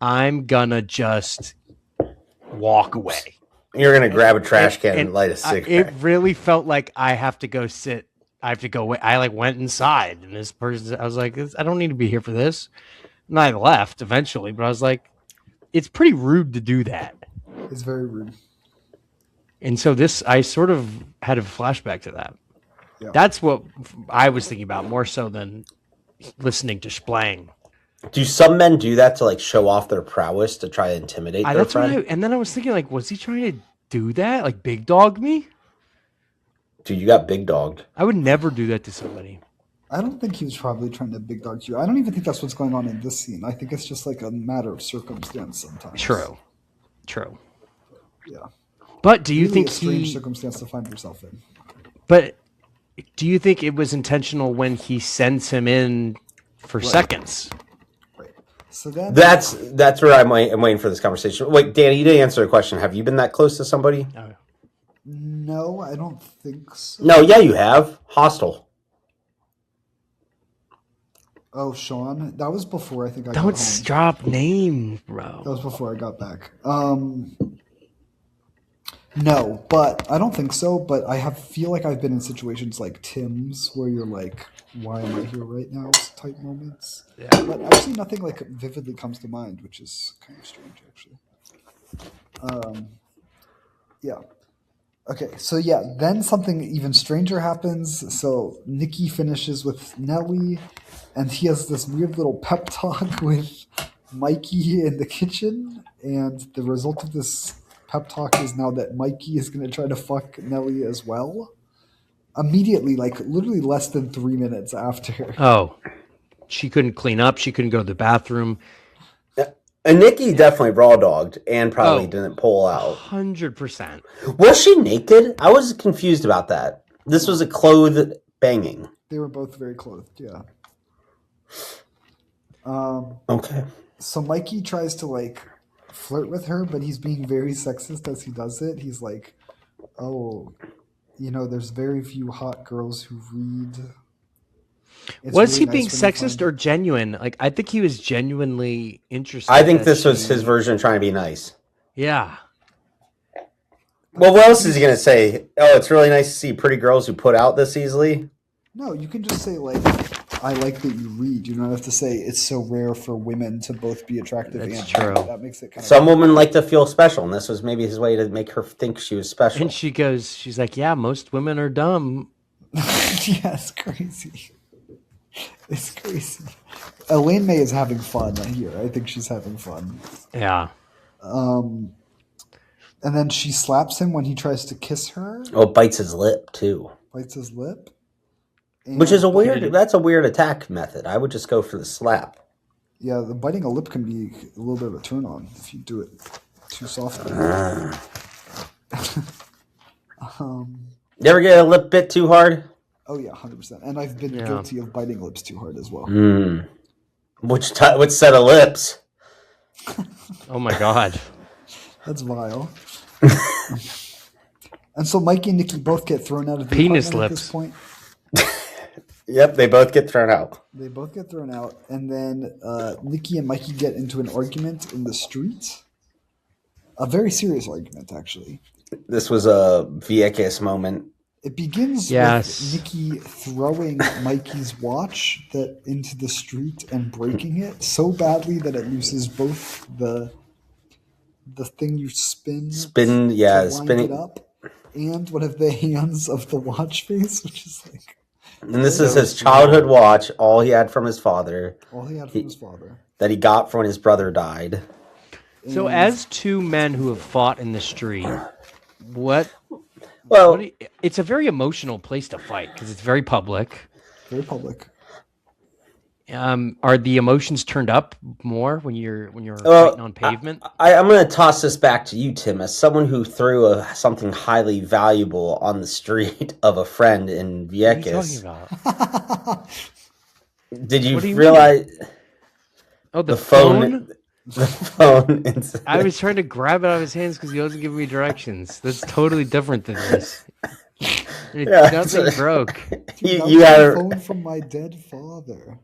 I'm gonna just walk away. You're gonna grab a trash can and light a cigarette. It really felt like I have to go sit. I have to go. I like went inside, and this person. I was like, I don't need to be here for this. And I left eventually, but I was like, it's pretty rude to do that. It's very rude. And so I sort of had a flashback to that. Yeah. That's what I was thinking about more so than listening to splang. Do some men do that to like show off their prowess to try to intimidate their That's friend? what and then I was thinking, like, was he trying to do that? Like big dog me? Dude, you got big dogged. I would never do that to somebody. I don't think he was probably trying to big dog you. I don't even think that's what's going on in this scene. I think it's just like a matter of circumstance sometimes. True. Yeah. But do you Really think a strange circumstance to find yourself in. But do you think it was intentional when he sends him in for seconds? Right. So then That's where I'm waiting for this conversation. Wait, Danny, you didn't answer the question. Have you been that close to somebody? no, I don't think so. No, yeah, you have. Hostile. Oh, Sean, that was before I think I got home. Don't drop name, bro. That was before I got back. No, but I don't think so. But I feel like I've been in situations like Tim's where you're like, "Why am I here right now?" type moments. Yeah. But actually, nothing like vividly comes to mind, which is kind of strange, actually. Yeah. Okay, so yeah, then something even stranger happens. So Nicky finishes with Nellie, and he has this weird little pep talk with Mikey in the kitchen. And the result of this pep talk is now that Mikey is going to try to fuck Nellie as well. Immediately, like literally less than 3 minutes after. Oh, she couldn't clean up. She couldn't go to the bathroom. And Nikki definitely raw dogged and probably didn't pull out. 100%. Was she naked? I was confused about that. This was a clothed banging. They were both very clothed, yeah. Okay. So Mikey tries to like flirt with her, but he's being very sexist as he does it. He's like, "Oh, there's very few hot girls who read." Was he being sexist or genuine? Like, I think he was genuinely interested. I think this was his version of trying to be nice. Yeah. Well, what else is he going to say? Oh, it's really nice to see pretty girls who put out this easily. No, you can just say like, "I like that you read." You don't have to say it's so rare for women to both be attractive That's and true. read. That makes it kind of. Some women like to feel special, and this was maybe his way to make her think she was special. And she's like, yeah, most women are dumb. Yeah, it's crazy. It's crazy. Elaine May is having fun here. I think she's having fun. Yeah. And then she slaps him when he tries to kiss her. Oh, bites his lip too. Bites his lip. Which is that's a weird attack method. I would just go for the slap. Yeah, the biting a lip can be a little bit of a turn on if you do it too softly. You ever get a lip bit too hard? Oh yeah, 100%. And I've been guilty of biting lips too hard as well. Which set of lips? Oh my God. That's vile. And so Mikey and Nicky both get thrown out of the Penis apartment lips. at this point. Yep, they both get thrown out. They both get thrown out, and then Nicky and Mikey get into an argument in the street. A very serious argument, actually. This was a Vieques moment. It begins with Nicky throwing Mikey's watch into the street and breaking it so badly that it loses both the thing you spin Spinning it up and one of the hands of the watch face, which is like And this So is his small. childhood watch, all he had from his father, all he had from his father. that he got from when his brother died. So, And- as two men who have fought in the street, what Well, it's a very emotional place to fight because it's very public. very public. Are the emotions turned up more when you're Well, fighting on pavement? I'm going to toss this back to you, Tim, as someone who threw something highly valuable on the street of a friend in What are you talking Vieques. about? Did you What do you realize Oh, the the phone? phone? The phone incident. I was trying to grab it out of his hands because he wasn't giving me directions. That's totally different than this. Yeah, Nothing it's- broke. Dude, that you was had the a- phone from my dead father.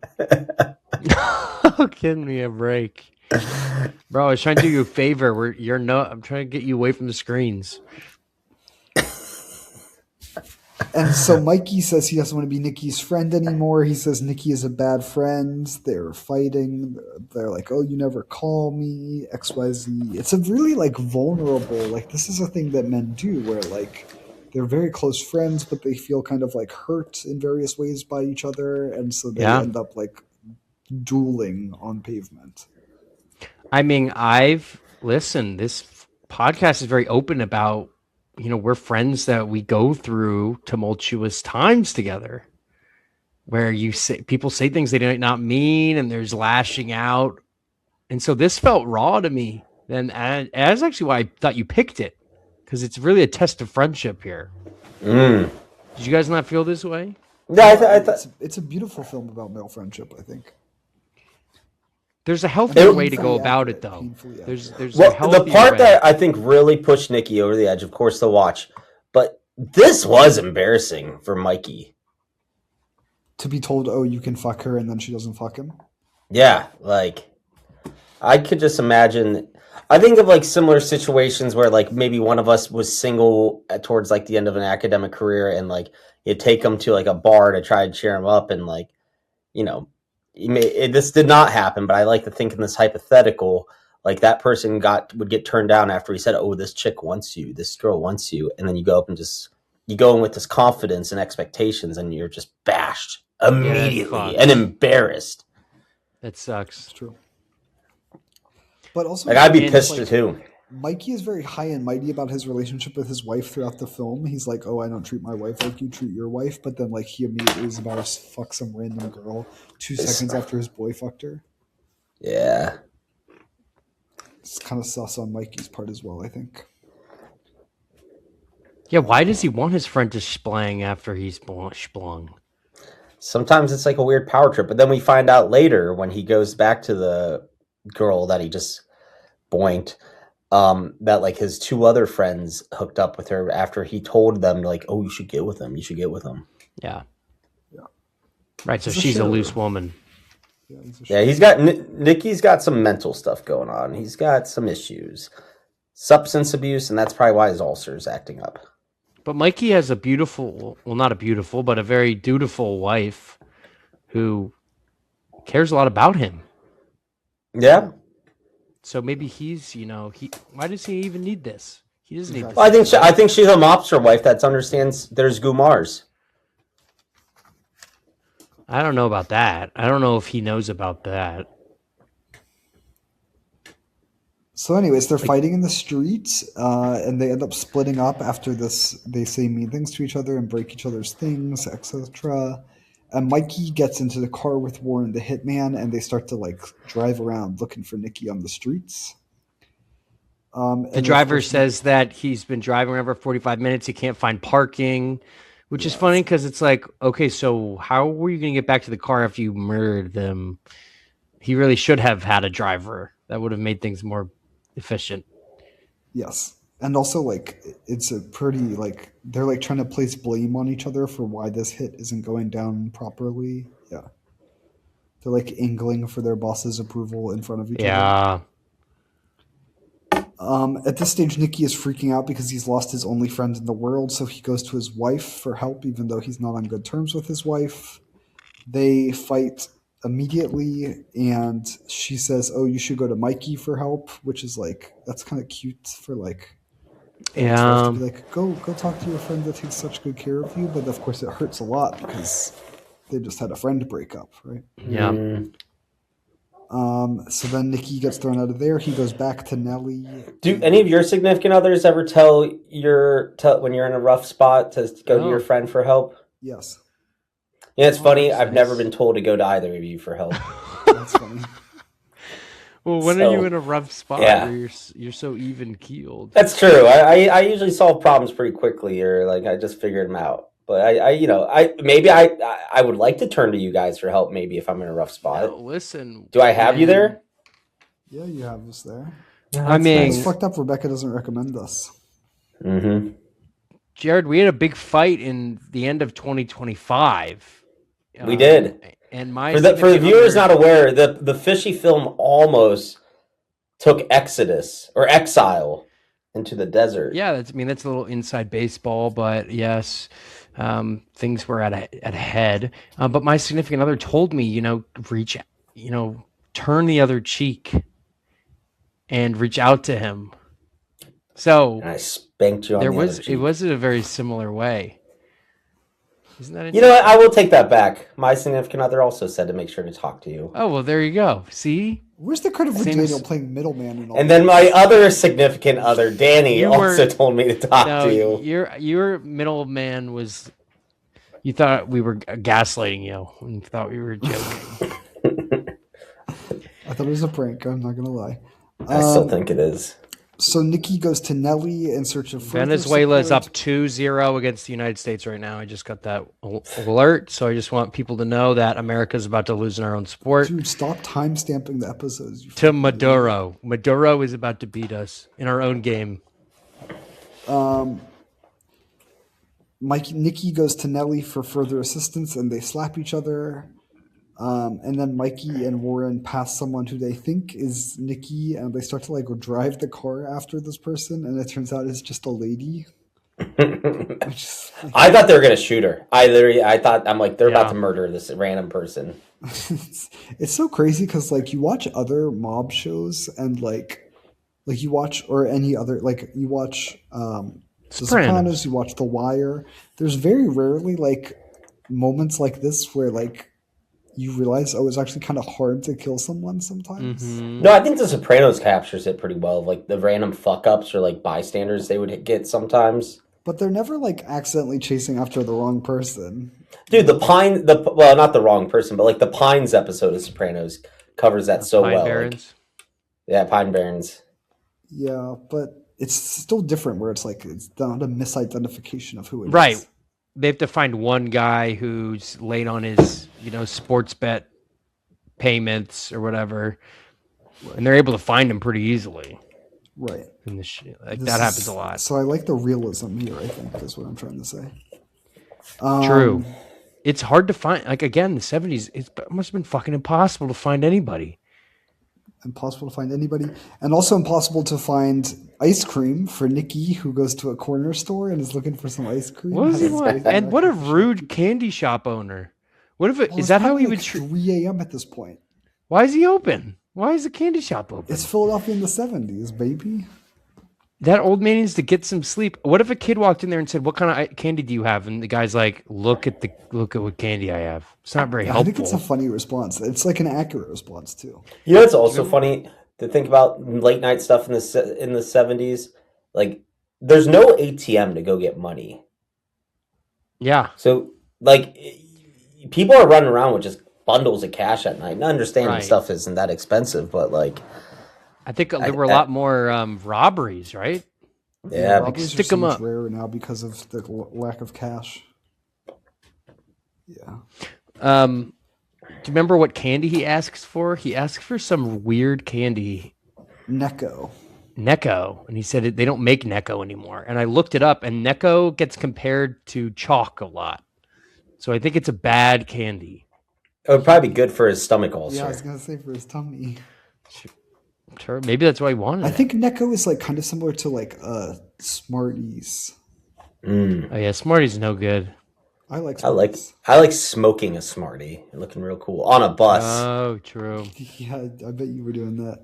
Give me a break, bro. I was trying to do you a favor. I'm trying to get you away from the screens. And so Mikey says he doesn't want to be Nicky's friend anymore. He says Nicky is a bad friend. They're fighting. They're like, oh, you never call me, XYZ. It's a really like vulnerable, like this is a thing that men do where like they're very close friends, but they feel kind of like hurt in various ways by each other. And so they Yeah. end up like dueling on pavement. I mean, listen, this podcast is very open about, we're friends that we go through tumultuous times together where people say things they did not mean and there's lashing out. And so this felt raw to me. And that's actually why I thought you picked it, because it's really a test of friendship here. Mm. Did you guys not feel this way? Yeah, I thought. It's a beautiful film about male friendship, I think. There's a healthier way to Painfully go about accurate, it, though. painfully There's a Well, the healthier part way. that I think really pushed Nicky over the edge, of course, the watch. But this was embarrassing for Mikey. To be told, oh, you can fuck her, and then she doesn't fuck him. Yeah, like I could just imagine. I think of like similar situations where like maybe one of us was single towards like the end of an academic career, and like you take them to like a bar to try and cheer them up, and like this did not happen. But I like to think in this hypothetical, like that person would get turned down after he said, "Oh, this chick wants you, this girl wants you," and then you go up and you go in with this confidence and expectations, and you're just bashed immediately fucked. and embarrassed. That sucks. It's true. But also, Like I'd be And pissed like- too. Mikey is very high and mighty about his relationship with his wife throughout the film. He's like, oh, I don't treat my wife like you treat your wife. But then, like, he immediately is about to fuck some random girl 2 seconds after his boy fucked her. Yeah. It's kind of sus on Mikey's part as well, I think. Yeah, why does he want his friend to splang after he's splung? Sometimes it's like a weird power trip, but then we find out later when he goes back to the girl that he just boinked, that like his two other friends hooked up with her after he told them like, oh, you should get with him. You should get with him. Yeah. Yeah. Right, so He's a she's a sharer. loose woman. Yeah, he's a Yeah, he's got Nicky's got some mental stuff going on. He's got some issues, substance abuse, and that's probably why his ulcer is acting up. But Mikey has a beautiful, well, not a beautiful, but a very dutiful wife who cares a lot about him. Yeah. So maybe he's, why does he even need this? He doesn't need this. Well, I think she's a mobster wife that understands there's Gumars. I don't know about that. I don't know if he knows about that. So, anyways, they're fighting in the streets, and they end up splitting up after this. They say mean things to each other and break each other's things, etc. And Mikey gets into the car with Warren, the hitman, and they start to like drive around looking for Nicky on the streets. The driver says that he's been driving around for 45 minutes. He can't find parking, which is funny because it's like, okay, so how were you going to get back to the car after you murdered them? He really should have had a driver. That would have made things more efficient. Yes. And also, like, it's a pretty, like, they're, like, trying to place blame on each other for why this hit isn't going down properly. Yeah. They're, like, angling for their boss's approval in front of each other. Yeah. At this stage, Nicky is freaking out because he's lost his only friend in the world, so he goes to his wife for help, even though he's not on good terms with his wife. They fight immediately, and she says, oh, you should go to Mikey for help, which is like, that's kind of cute for like And his wife to be Yeah. like, go talk to your friend that takes such good care of you. But of course, it hurts a lot because they just had a friend break up, right? Yeah. So then Nicky gets thrown out of there. He goes back to Nellie. Do any of your significant others ever tell when you're in a rough spot to go to your Oh. friend for help? Yes, Yeah, it's funny. that's I've never nice. been told to go to either of you for help. that's funny. Well, when are So, you in a rough spot yeah. where you're so even keeled? That's true. I usually solve problems pretty quickly, or like I just figured them out. But I would like to turn to you guys for help. Maybe if I'm in a rough spot. No, listen. Do I have you there? Yeah, you have us there. I mean, It's fucked up. Rebecca doesn't recommend us. Mm-hmm. Jared, we had a big fight in the end of 2025. We did. And my For the significant viewers other- not aware, the Fishy Film almost took exodus or exile into the desert. Yeah, that's a little inside baseball, but yes, things were at a head. But my significant other told me, turn the other cheek and reach out to him. So And I spanked you on the other it cheek. was in a very similar way. Isn't that You know what? I will take that back. My significant other also said to make sure to talk to you. Oh, well, there you go. See? Where's the credit for Same Daniel as- playing middleman and all? And then my other significant other, Danny, You also were- told me to talk No, to you. your middleman was. You thought we were gaslighting you. And thought we were joking. I thought it was a prank. I'm not gonna lie. I still think it is. So Nicky goes to Nellie in search of further Venezuela is support. up 2-0 against the United States right now. I just got that alert, so I just want people to know that America is about to lose in our own sport. Dude, stop time stamping the episodes. You To Maduro. Maduro is about to beat us in our own game. Nicky goes to Nellie for further assistance, and they slap each other. And then Mikey and Warren pass someone who they think is Nicky, and they start to like drive the car after this person, and it turns out it's just a lady. Which is, like, I thought they were gonna shoot her. I'm like, they're Yeah. about to murder this random person. it's so crazy because like you watch other mob shows and like you watch or any other like you watch The Sopranos, you watch The Wire. There's very rarely like moments like this where like you realize it's actually kind of hard to kill someone sometimes. Mhm. No, I think The Sopranos captures it pretty well. Like the random fuck ups or like bystanders they would get sometimes. But they're never like accidentally chasing after the wrong person. Dude, not the wrong person, but like the Pines episode of Sopranos covers that so Pine well. Barrens. Pine Barrens. Yeah, but it's still different where it's like it's not a misidentification of who it is. Right. They have to find one guy who's late on his, sports bet payments or whatever, and they're able to find him pretty easily. Right. In this This that happens a lot. So I like the realism here, I think, is what I'm trying to say. True. It's hard to find. Like again, the 70s. It must have been fucking impossible to find anybody. Impossible to find anybody. And also impossible to find ice cream for Nicky, who goes to a corner store and is looking for some ice cream. What was he Has his want? faith in And that what a coffee shop. rude candy shop owner. What if it Well, is it's that how probably he would like treat? 3 a.m. at this point. Why is he open? Why is the candy shop open? It's Philadelphia in the 70s, baby. That old man needs to get some sleep. What if a kid walked in there and said, "What kind of candy do you have?" And the guy's like, "Look at what candy I have." It's not very I helpful. think it's a funny response. It's like an accurate response too. You know, it's also funny to think about late night stuff in the 70s. Like, there's no ATM to go get money, Yeah, so like people are running around with just bundles of cash at night. And I understand Right. stuff isn't that expensive, but like, I think there were a lot more robberies, right? yeah, Robberies stick are so 'em much up. rarer now because of the lack of cash. Yeah. Do you remember what candy he asks for? He asked for some weird candy, Necco. Necco, and he said they don't make Necco anymore. And I looked it up, and Necco gets compared to chalk a lot. So I think it's a bad candy. it would probably be good for his stomach ulcer. Yeah, I was gonna say for his tummy. Sure, maybe that's why he wanted I it. think Necco is like kind of similar to like Smarties. Mm. Oh yeah, Smarties no good. I like I Smarties. like smoking a Smartie, looking real cool on a bus. Oh, true. Yeah, I bet you were doing that.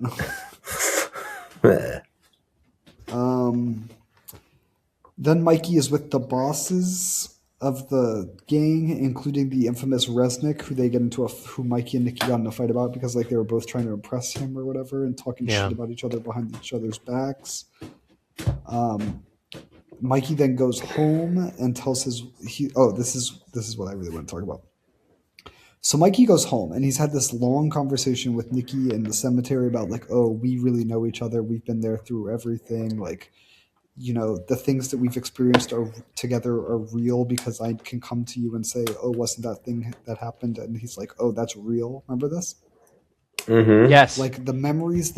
Then Mikey is with the bosses of the gang, including the infamous Resnick, who Mikey and Nicky got in a fight about because like they were both trying to impress him or whatever and talking Yeah. shit about each other behind each other's backs. Mikey then goes home and tells this is what I really want to talk about. So Mikey goes home and he's had this long conversation with Nicky in the cemetery about like, oh, we really know each other. We've been there through everything. Like, you know, the things that we've experienced together are real because I can come to you and say, oh, wasn't that thing that happened? And he's like, oh, that's real. Remember this? Mm-hmm. Yes. Like the memories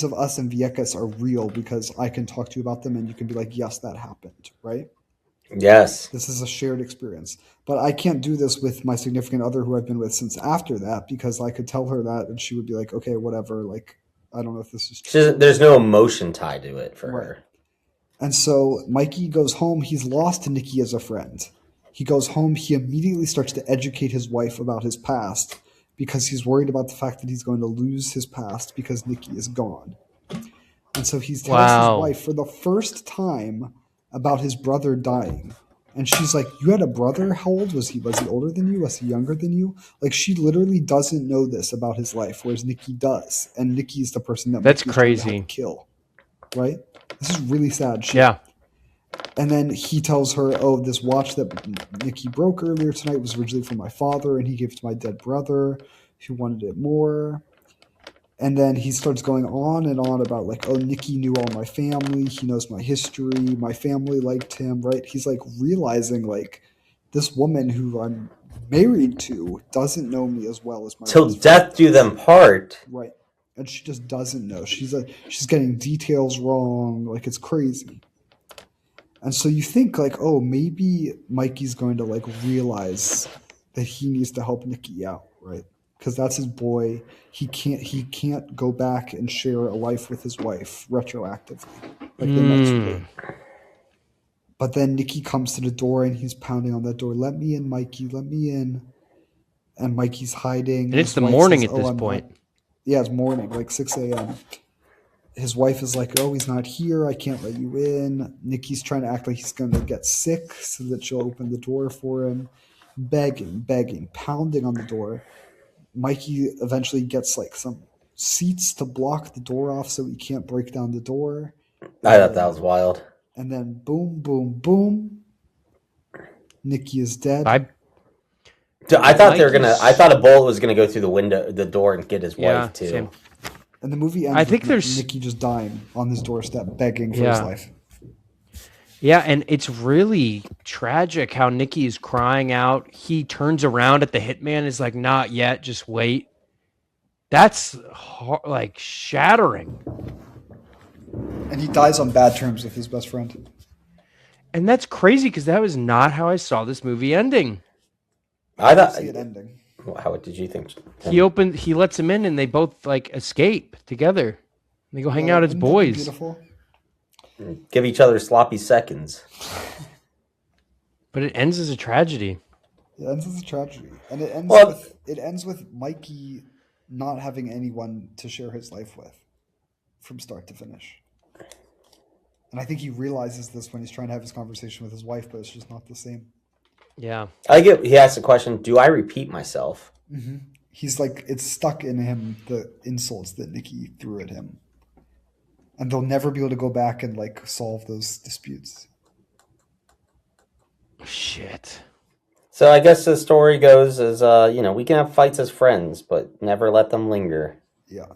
of us and Vieques are real because I can talk to you about them and you can be like, yes, that happened, right? Yes. This is a shared experience. But I can't do this with my significant other who I've been with since after that because I could tell her that and she would be like, okay, whatever. Like, I don't know if this is true. There's no emotion tied to it for her. And so Mikey goes home. He's lost to Nicky as a friend. He goes home. He immediately starts to educate his wife about his past because he's worried about the fact that he's going to lose his past because Nicky is gone. And so he tells his wife for the first time about his brother dying. And she's like, you had a brother? How old was he? Was he older than you? Was he younger than you? Like, she literally doesn't know this about his life, whereas Nicky does. And Nicky's the person that's crazy. Kill. Right? This is really sad shit. Yeah. And then he tells her, oh, this watch that Nicky broke earlier tonight was originally from my father, and he gave it to my dead brother who wanted it more. And then he starts going on and on about like, oh, Nicky knew all my family. He knows my history. My family liked him, right? He's like realizing like this woman who I'm married to doesn't know me as well as my Till death do them part. Right. And she just doesn't know. She's getting details wrong. Like, it's crazy. And so you think like, oh, maybe Mikey's going to like realize that he needs to help Nicky out, right? Because that's his boy. He can't go back and share a life with his wife retroactively. Like they met too late. But then Nicky comes to the door and he's pounding on that door. Let me in, Mikey. Let me in. And Mikey's hiding. And it's the morning at this point. Yeah, it's morning, like 6 a.m. His wife is like, oh, he's not here. I can't let you in. Nicky's trying to act like he's going to get sick so that she'll open the door for him. Begging, pounding on the door. Mikey eventually gets like some seats to block the door off so he can't break down the door. I thought that was wild. And then boom, boom, boom. Nicky is dead. I thought I thought a bullet was gonna go through the door, and get his wife too. Same. And the movie ends with Nicky just dying on his doorstep, begging for his life. Yeah, and it's really tragic how Nicky is crying out. He turns around at the hitman, is like, not yet, just wait. That's like shattering. And he dies on bad terms with his best friend. And that's crazy because that was not how I saw this movie ending. I thought see it ending. How did you think? He lets him in, and they both like escape together. They go hang out as boys. Beautiful. Give each other sloppy seconds. But it ends as a tragedy. It ends as a tragedy, and it ends with Mikey not having anyone to share his life with, from start to finish. And I think he realizes this when he's trying to have his conversation with his wife, but it's just not the same. Yeah. He asked the question, do I repeat myself? Mm-hmm. He's like, it's stuck in him, the insults that Nicky threw at him. And they'll never be able to go back and like solve those disputes. Shit. So I guess the story goes as, we can have fights as friends, but never let them linger. Yeah.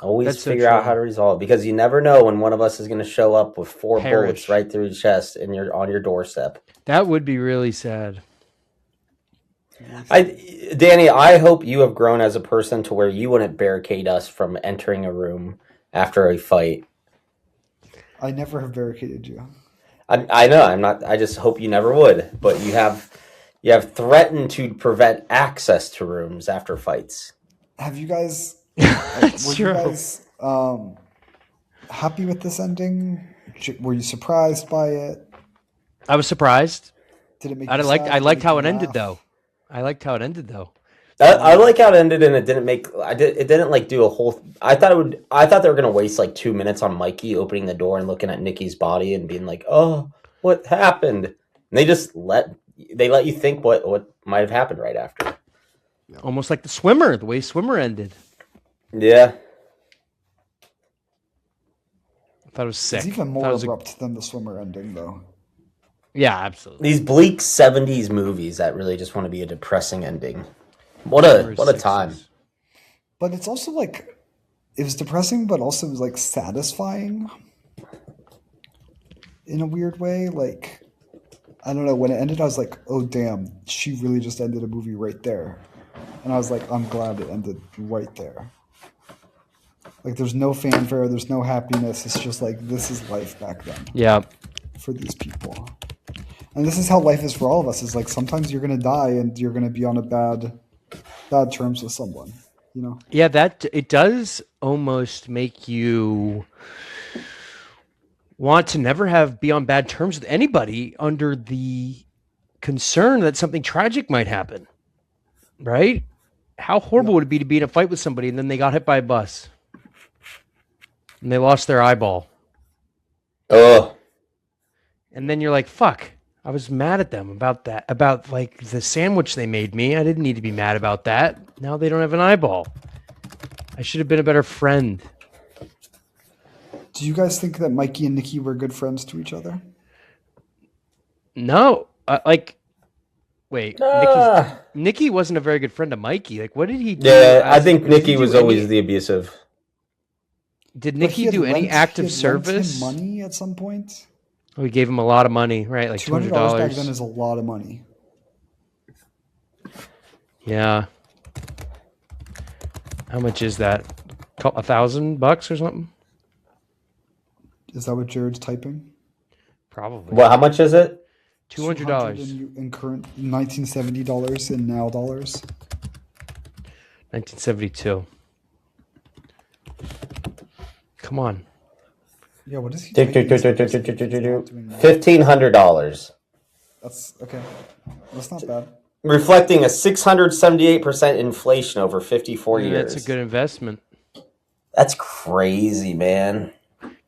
Always figure out how to resolve, because you never know when one of us is going to show up with 4 bullets right through your chest and you're on your doorstep. That would be really sad. Danny, I hope you have grown as a person to where you wouldn't barricade us from entering a room after a fight. I never have barricaded you. I know, I'm not. I just hope you never would. But you have threatened to prevent access to rooms after fights. Have you guys? That's true. You guys happy with this ending? Were you surprised by it? I was surprised. Did it make? I liked how it ended though. I liked how it ended though. I like how it ended, and it didn't make. It didn't like do a whole. I thought it would. I thought they were gonna waste like 2 minutes on Mikey opening the door and looking at Nicky's body and being like, "Oh, what happened?" And they just let you think what might have happened right after. Almost like the way Swimmer ended. Yeah. I thought it was sick. It's even more abrupt than the Swimmer ending, though. Yeah, absolutely. These bleak 70s movies that really just want to be a depressing ending. What a time. But it's also like, it was depressing, but also it was like satisfying in a weird way. Like, I don't know, when it ended, I was like, oh damn, she really just ended a movie right there. And I was like, I'm glad it ended right there. Like, there's no fanfare, there's no happiness. It's just like, this is life back then. Yeah. For these people. And this is how life is for all of us. Is like, sometimes you're going to die and you're going to be on a bad terms with someone, you know? Yeah, that it does almost make you want to never be on bad terms with anybody under the concern that something tragic might happen. Right? How horrible would it be to be in a fight with somebody and then they got hit by a bus and they lost their eyeball? Ugh. And then you're like, fuck, I was mad at them about that, about like the sandwich they made me. I didn't need to be mad about that. Now they don't have an eyeball. I should have been a better friend. Do you guys think that Mikey and Nicky were good friends to each other? No. Wait. Nicky wasn't a very good friend of Mikey. Like, what did he do? Yeah, I think Nicky was always the abusive. Did Nicky do any active service? Lent him money at some point? Oh, he gave him a lot of money, right? Like $200 back then is a lot of money. Yeah. How much is that? $1,000 or something? Is that what Jared's typing? Probably. Well, how much is it? $200 in current $1970 in now dollars. 1972. Come on. Yeah, what is he? $1,500. That's okay. That's not bad. Reflecting a 678% inflation over 54 years. That's a good investment. That's crazy, man.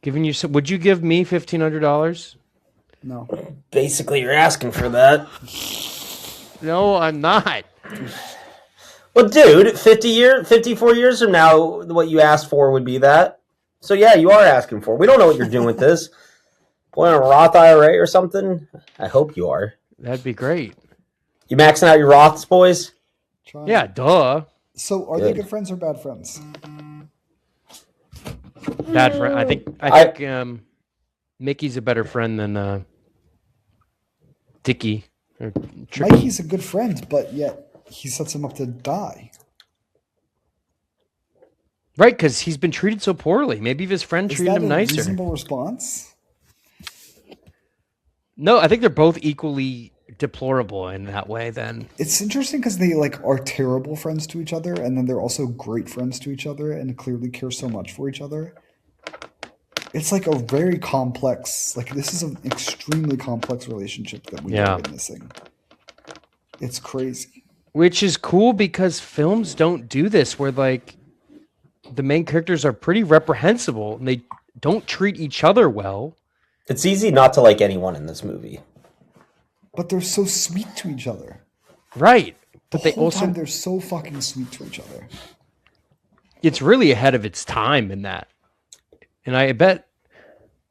Giving you would you give me $1,500? No. Basically, you're asking for that. No, I'm not. Well, dude, 54 years from now, what you asked for would be that. So yeah, you are asking for. We don't know what you're doing with this. Pulling a Roth IRA or something? I hope you are. That'd be great. You maxing out your Roths, boys? Yeah, duh. So are they good friends or bad friends? Bad friend. I think Mickey's a better friend than Dickie. Mikey's a good friend, but yet he sets him up to die. Right, because he's been treated so poorly. Maybe if his friend treated him nicer. Is that a reasonable response? No, I think they're both equally deplorable in that way. Then it's interesting because they like are terrible friends to each other, and then they're also great friends to each other, and clearly care so much for each other. It's like a very complex. Like this is an extremely complex relationship that we are witnessing. It's crazy. Which is cool because films don't do this, where like the main characters are pretty reprehensible and they don't treat each other well. It's easy not to like anyone in this movie. But they're so sweet to each other. Right. But the whole time they're so fucking sweet to each other. It's really ahead of its time in that. And I bet,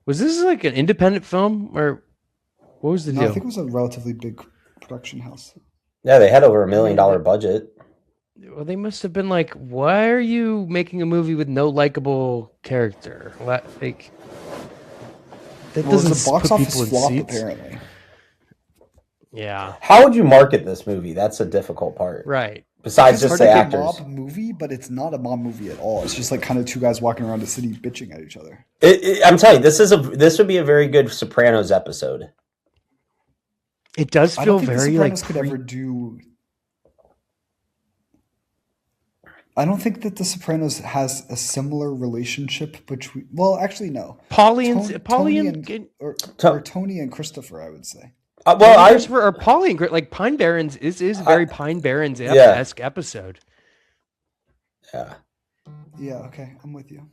was this like an independent film or what was the deal? I think it was a relatively big production house. Yeah, they had over $1 million budget. Well, they must have been like, why are you making a movie with no likable character? Like, that doesn't it's a box put office people in flop, seats. apparently. Yeah. How would you market this movie? That's a difficult part. Right. Besides just the actors. It's a mob movie, but it's not a mob movie at all. It's just like kind of two guys walking around the city bitching at each other. I'm telling you, this would be a very good Sopranos episode. It does feel I don't think very the like Sopranos could ever do. I don't think that The Sopranos has a similar relationship between. Well, actually, no. Tony or Tony and Christopher, I would say. Christopher or Polly and like Pine Barrens is very Pine Barrens esque episode. Yeah. Yeah. Okay, I'm with you.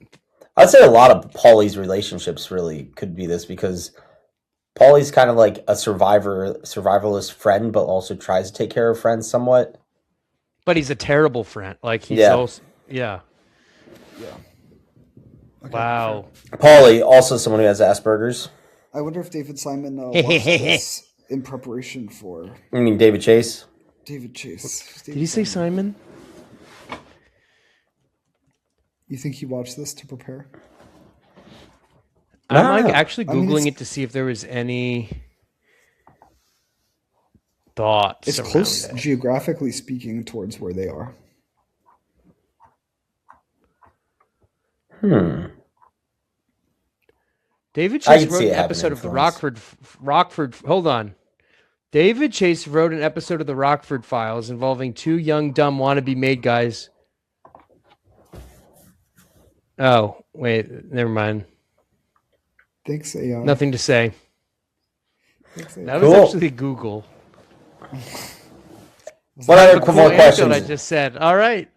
I'd say a lot of Paulie's relationships really could be this because Paulie's kind of like a survivalist friend, but also tries to take care of friends somewhat. But he's a terrible friend. Like he's also Yeah. Okay, wow. sure. Paulie, also someone who has Asperger's. I wonder if David Simon watched this in preparation for. You mean David Chase? David Chase. Did he say Simon? You think he watched this to prepare? I'm like actually Googling it to see if there was any thoughts. It's close geographically speaking towards where they are. David Chase wrote an episode of the Rockford. Hold on. David Chase wrote an episode of the Rockford Files involving two young, dumb, wannabe-made guys. Oh, wait. Never mind. Thanks, AI. Nothing to say. Thanks, AI. That was actually Google. What other cool questions? I just said. All right.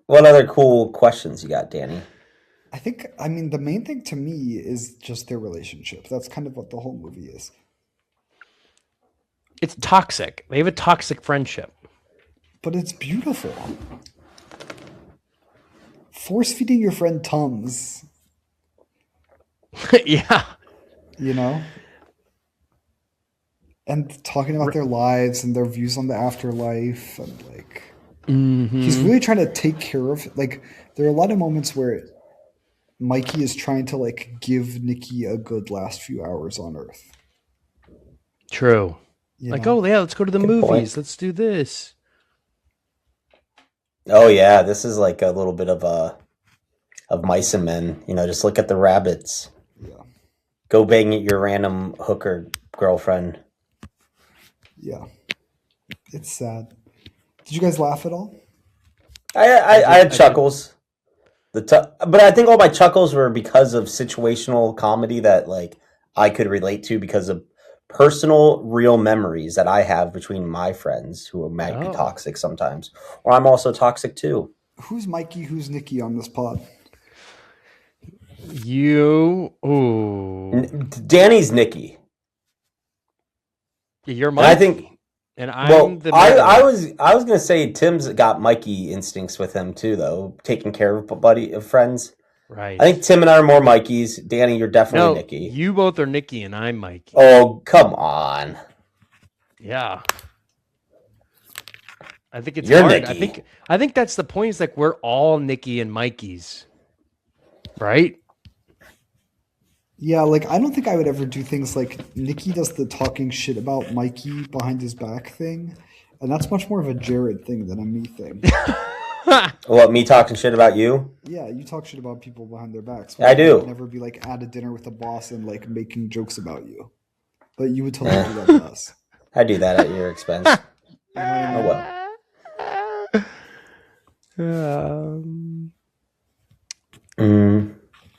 What other cool questions you got, Danny? I mean, the main thing to me is just their relationship. That's kind of what the whole movie is. It's toxic. They have a toxic friendship. But it's beautiful. Force feeding your friend Tums. Yeah. You know? And talking about their lives and their views on the afterlife. And like, he's really trying to take care of, like, there are a lot of moments where Mikey is trying to like give Nicky a good last few hours on Earth. True. Like, oh yeah, let's go to the movies. Point. Let's do this. Oh yeah, this is like a little bit of Mice and Men. You know, just look at the rabbits. Yeah. Go bang your random hooker girlfriend. Yeah. It's sad. Did you guys laugh at all? I had chuckles. But I think all my chuckles were because of situational comedy that like I could relate to because of personal real memories that I have between my friends who might be toxic sometimes. Or I'm also toxic too. Who's Mikey, who's Nicky on this pod? You Danny's Nicky. You're Mikey. And I think and I was gonna say Tim's got Mikey instincts with him too, though, taking care of friends. Right. I think Tim and I are more Mikeys. Danny, you're definitely Nicky. You both are Nicky and I'm Mikey. Oh, come on. Yeah. I think it's You're hard. Nicky. I think that's the point. Is like we're all Nicky and Mikeys. Right? Yeah, like I don't think I would ever do things like Nicky does the talking shit about Mikey behind his back thing, and that's much more of a Jared thing than a me thing. What, me talking shit about you? Yeah, you talk shit about people behind their backs. I do. I'd never be like at a dinner with a boss and like making jokes about you, but you would totally do that to us. I do that at your expense. Oh well.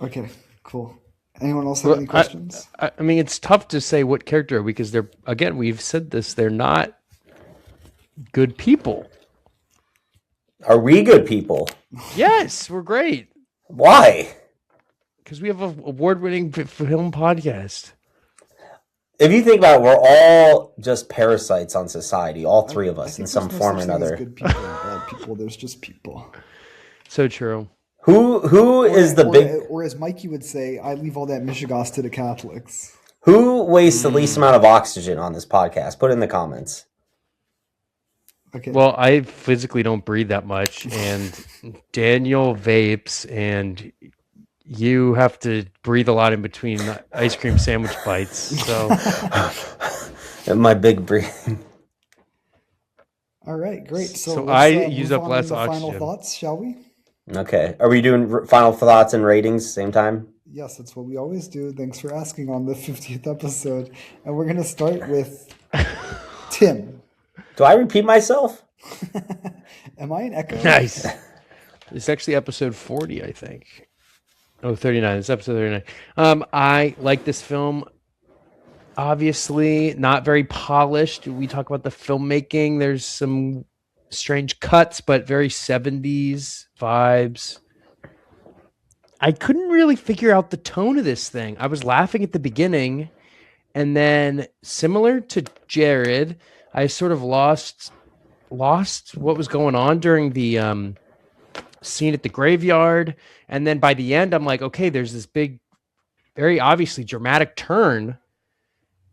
Okay, cool. Anyone else have any questions? I mean, it's tough to say what character because they're again. We've said this. They're not good people. Are we good people? Yes, we're great. Why? Because we have an award-winning film podcast. If you think about it, we're all just parasites on society, all three of us in some form or another. Good people and bad people. There's just people. So true. Who is the big... Or as Mikey would say, I leave all that Michigas to the Catholics. Who wastes the least amount of oxygen on this podcast? Put it in the comments. Okay. Well, I physically don't breathe that much, and Daniel vapes, and you have to breathe a lot in between ice cream sandwich bites. So, my big breathing. All right, great. So I use up less oxygen. Final thoughts, shall we? Okay. Are we doing final thoughts and ratings same time? Yes, that's what we always do. Thanks for asking on the 50th episode. And we're going to start with Tim. Do I repeat myself? Am I an echo? Nice. It's actually episode 40, I think. Oh, 39. It's episode 39. I like this film. obviously not very polished. We talk about the filmmaking. There's some strange cuts, but very 70s vibes. I couldn't really figure out the tone of this thing. I was laughing at the beginning, and then similar to Jared, I sort of lost what was going on during the scene at the graveyard. And then by the end, I'm like, okay, there's this big, very obviously dramatic turn,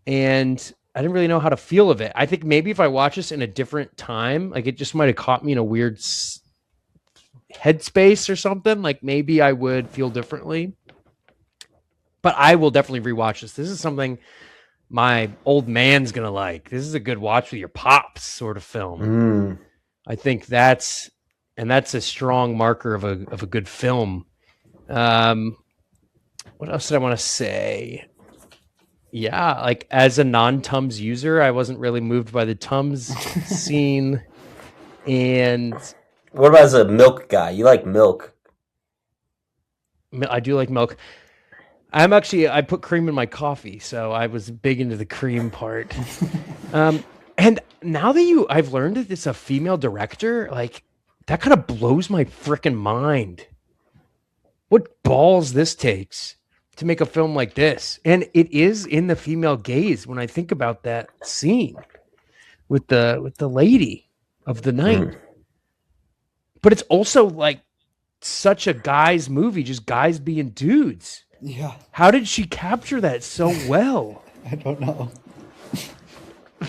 and I didn't really know how to feel of it. I think maybe if I watch this in a different time, like it just might have caught me in a weird headspace or something, like maybe I would feel differently. But I will definitely rewatch this. This is something my old man's gonna like. This is a good watch with your pops sort of film. I think that's a strong marker of a good film. What else did I want to say? Yeah, like as a non-Tums user, I wasn't really moved by the Tums scene. And what about as a milk guy? You like milk? I do like milk. I put cream in my coffee, so I was big into the cream part. And now that I've learned that it's a female director, like that kind of blows my freaking mind. What balls this takes to make a film like this. And it is in the female gaze when I think about that scene with the lady of the night. But it's also like such a guy's movie, just guys being dudes. Yeah. How did she capture that so well? I don't know.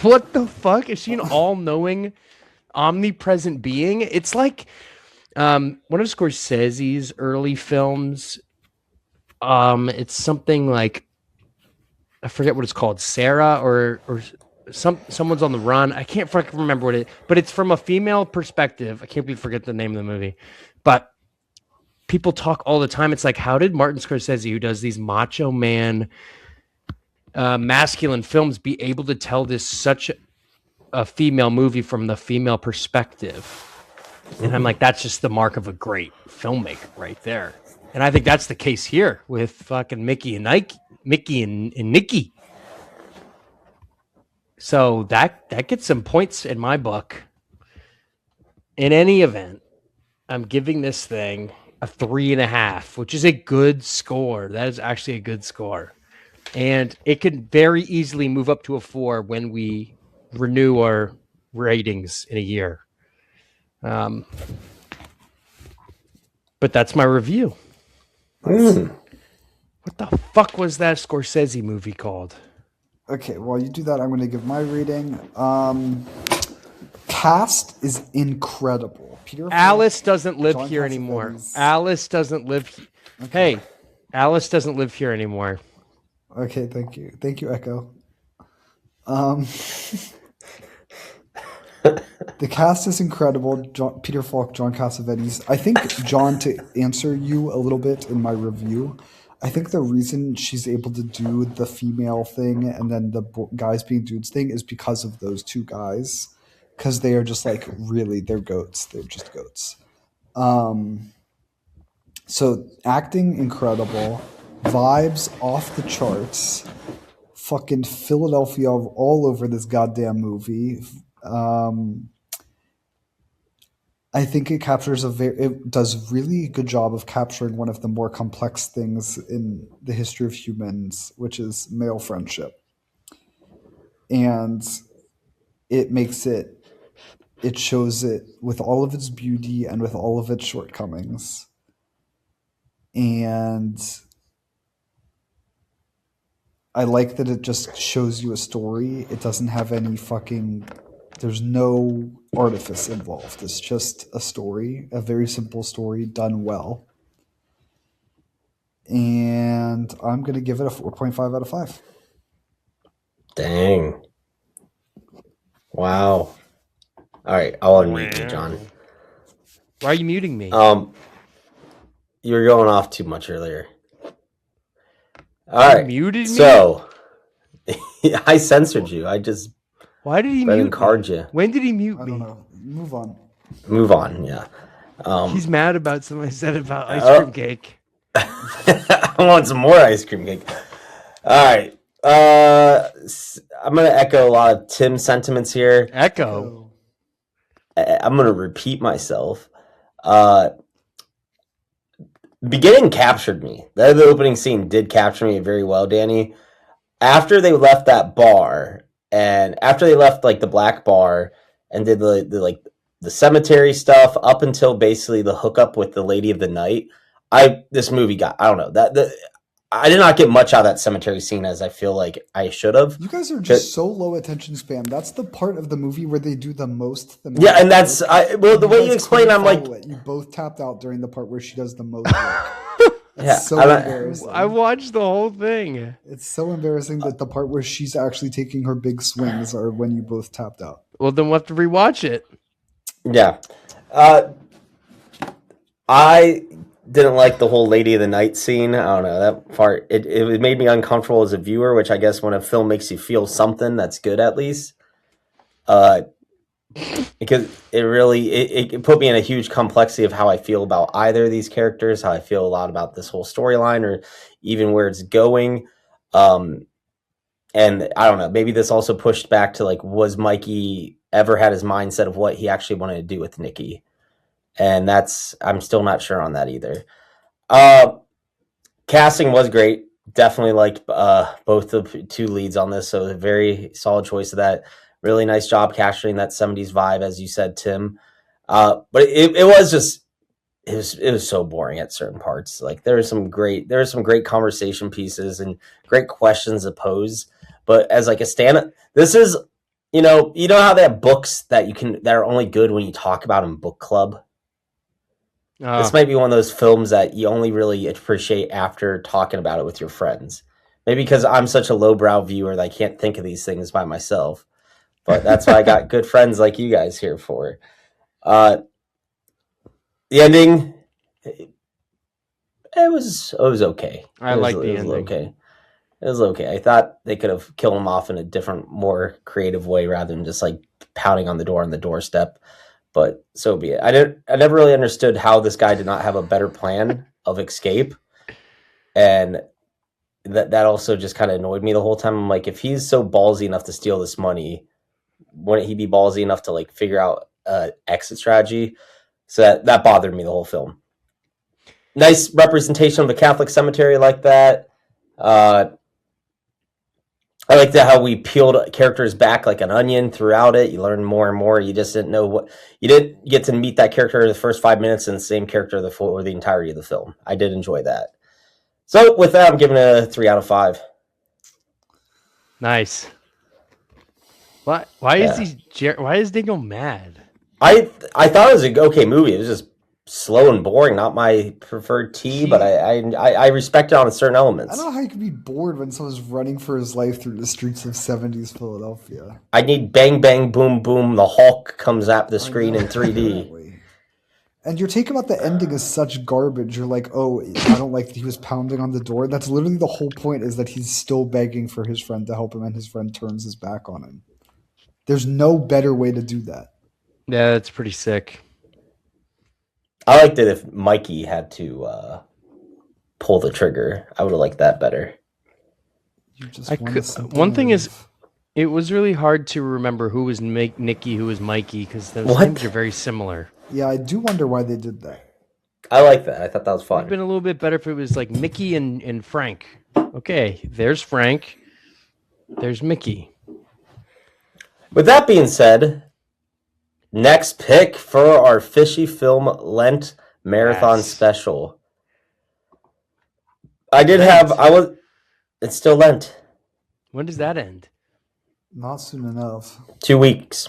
What the fuck? Is she an all-knowing, omnipresent being? It's like one of Scorsese's early films. It's something like, I forget what it's called, Sarah or someone's on the run. I can't fucking remember what it is, but it's from a female perspective. I can't forget the name of the movie, but people talk all the time. It's like, how did Martin Scorsese, who does these macho man, masculine films, be able to tell this such a female movie from the female perspective? And I'm like, that's just the mark of a great filmmaker right there. And I think that's the case here with fucking Mickey and Nicky. So that gets some points in my book. In any event, I'm giving this thing a 3.5, which is a good score. That is actually a good score. And it could very easily move up to a 4 when we renew our ratings in a year. But that's my review. What the fuck was that Scorsese movie called? Okay, while you do that, I'm going to give my rating. Cast is incredible. Alice doesn't live here anymore. Alice doesn't live. Okay. Hey, Alice doesn't live here anymore. Okay, thank you. Thank you, Echo. The cast is incredible. Peter Falk, John Cassavetes. I think, John, to answer you a little bit in my review, I think the reason she's able to do the female thing and then the guys being dudes thing is because of those two guys. Because they are just like, really, they're goats. They're just goats. So acting incredible. Vibes off the charts. Fucking Philadelphia all over this goddamn movie. I think it does really good job of capturing one of the more complex things in the history of humans, which is male friendship. And it shows it with all of its beauty and with all of its shortcomings. And I like that it just shows you a story. It doesn't have any there's no artifice involved. It's just a story, a very simple story done well. And I'm going to give it a 4.5 out of 5. Dang. Wow. All right, I'll unmute you, John. Why are you muting me? You were going off too much earlier. All right. Muted me? So, I censored you. Why did he mute you? When did he mute me? I don't know. Move on, yeah. He's mad about something I said about ice cream cake. I want some more ice cream cake. All right. I'm going to echo a lot of Tim's sentiments here. Echo. I'm going to repeat myself. Beginning captured me. The opening scene did capture me very well, Danny. After they left that bar, and after they left like the black bar and did the cemetery stuff up until basically the hookup with the lady of the night, this movie got, I don't know, I did not get much out of that cemetery scene as I feel like I should have. You guys are just so low attention span. That's the part of the movie where they do the most. Yeah, and that's the way you explain. I'm like, you both tapped out during the part where she does the most work. That's so embarrassing. I watched the whole thing. It's so embarrassing that the part where she's actually taking her big swings are when you both tapped out. Well, then we'll have to rewatch it. Yeah. I didn't like the whole Lady of the Night scene. I don't know, that part. It made me uncomfortable as a viewer, which I guess when a film makes you feel something, that's good at least. Because it put me in a huge complexity of how I feel about either of these characters, how I feel a lot about this whole storyline, or even where it's going. And I don't know, maybe this also pushed back to like, was Mikey ever had his mindset of what he actually wanted to do with Nicky? And I'm still not sure on that either. Casting was great. Definitely liked both the two leads on this, so a very solid choice of that. Really nice job capturing that 70s vibe, as you said, Tim. But it was so boring at certain parts. Like there were some great conversation pieces and great questions to pose. But as like a stand-up, this is, you know how they have books that are only good when you talk about in book club. This might be one of those films that you only really appreciate after talking about it with your friends. Maybe because I'm such a lowbrow viewer that I can't think of these things by myself. But that's why I got good friends like you guys here for. The ending, it was okay. I like the ending. Okay. It was okay. I thought they could have killed him off in a different, more creative way rather than just like pounding on the doorstep. But so be it. I never really understood how this guy did not have a better plan of escape. And that also just kind of annoyed me the whole time. I'm like, if he's so ballsy enough to steal this money, wouldn't he be ballsy enough to like figure out exit strategy? So that bothered me the whole film. Nice representation of the Catholic cemetery like that. I liked how we peeled characters back like an onion throughout it. You learn more and more. You just didn't know you didn't get to meet that character the first 5 minutes and the same character for the entirety of the film. I did enjoy that. So with that, I'm giving it a 3 out of 5. Nice. Why is Dingo mad? I thought it was a okay movie. It was just slow and boring, not my preferred tea, but I respect it on certain elements. I don't know how you can be bored when someone's running for his life through the streets of 70s Philadelphia. I need bang, bang, boom, boom. The Hulk comes at the screen in 3D. And your take about the ending is such garbage. You're like, oh, I don't like that he was pounding on the door. That's literally the whole point, is that he's still begging for his friend to help him and his friend turns his back on him. There's no better way to do that. Yeah, that's pretty sick. I liked it if Mikey had to pull the trigger. I would have liked that better. One thing is, it was really hard to remember who was Nicky, who was Mikey, because those names are very similar. Yeah, I do wonder why they did that. I like that. I thought that was fun. It would have been a little bit better if it was like Mickey and Frank. Okay, there's Frank. There's Mickey. With that being said, next pick for our Fishy Film Lent Marathon Special. It's still Lent. When does that end? Not soon enough. 2 weeks.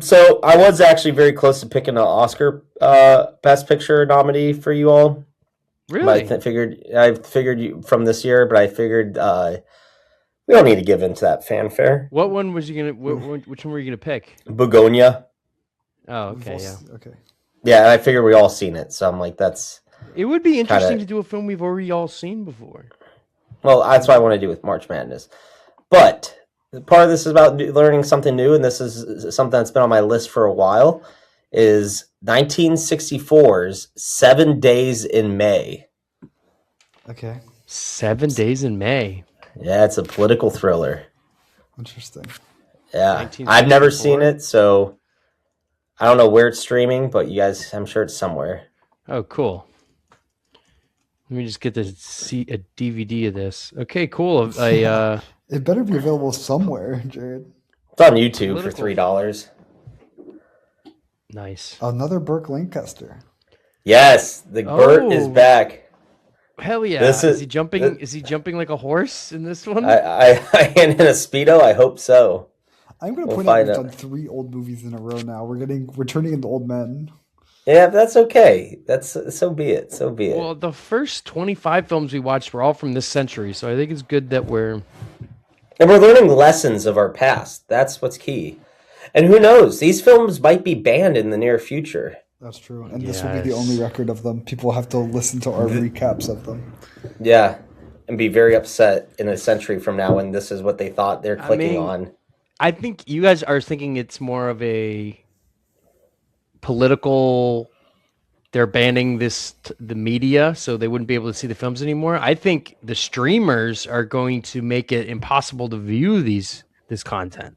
So I was actually very close to picking an Oscar Best Picture nominee for you all. Really? I figured you from this year, but I figured we don't need to give into that fanfare. What one was you gonna? Which one were you gonna pick? Begonia. Oh, okay, yeah. Okay. Yeah, and I figured we all seen it, so I'm like, that's. It would be interesting to do a film we've already all seen before. Well, that's what I want to do with March Madness, but part of this is about learning something new, and this is something that's been on my list for a while. Is 1964's 7 Days in May. Okay, 7 Days in May. Yeah, it's a political thriller. interesting. Yeah, I've never seen 1964. it, so I don't know where it's streaming, but you guys, I'm sure it's somewhere. Oh, cool. Let me just get to see a DVD of this. Okay, cool. It better be available somewhere, Jared. It's on YouTube for Political. $3. Nice. Another Burke Lancaster. Yes, the Burt is Oh. back. Hell yeah! This Is is- he jumping? Is he jumping like a horse in this one? I and in a Speedo, I hope so. I'm going to We'll point out find we've out. done 3 old movies in a row now. We're turning into old men. Yeah, but that's okay. So be it. So be it. Well, the first 25 films we watched were all from this century, so I think it's good that we're. And we're learning lessons of our past. That's what's key. And who knows? These films might be banned in the near future. That's true. And this will be the Yes. only record of them. People have to listen to our recaps of them. Yeah, and be very upset in a century from now when this is what they thought they're clicking on. I think you guys are thinking it's more of a political. They're banning the media, so they wouldn't be able to see the films anymore. I think the streamers are going to make it impossible to view this content.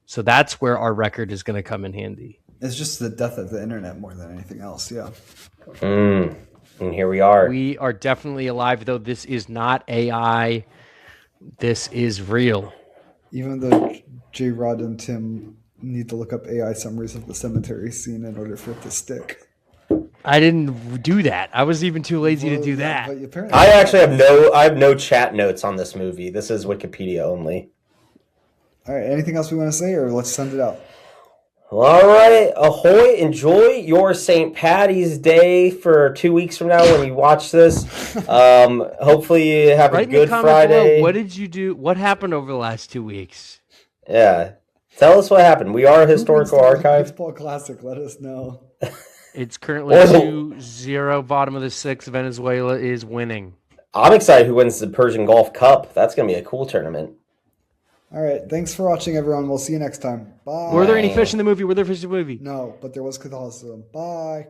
So that's where our record is going to come in handy. It's just the death of the internet more than anything else. Yeah. And here we are. We are definitely alive, though. This is not AI. This is real. Even though J. Rod and Tim need to look up AI summaries of the cemetery scene in order for it to stick. I didn't do that. I was even too lazy to do Well, that. but apparently I actually have no chat notes on this movie. This is Wikipedia only. All right. Anything else we want to say, or let's send it out? All right, ahoy! Enjoy your St. Patty's Day for 2 weeks from now when you watch this. Hopefully, you have Write a in the good comments Friday. below, what did you do? What happened over the last 2 weeks? Yeah, tell us what happened. We are a historical archive. Baseball classic. Let us know. It's currently Or- 2-0, bottom of the 6th. Venezuela is winning. I'm excited who wins the Persian Gulf Cup. That's gonna be a cool tournament. All right. Thanks for watching, everyone. We'll see you next time. Bye. Were there any fish in the movie? Were there fish in the movie? No, but there was Catholicism. Bye.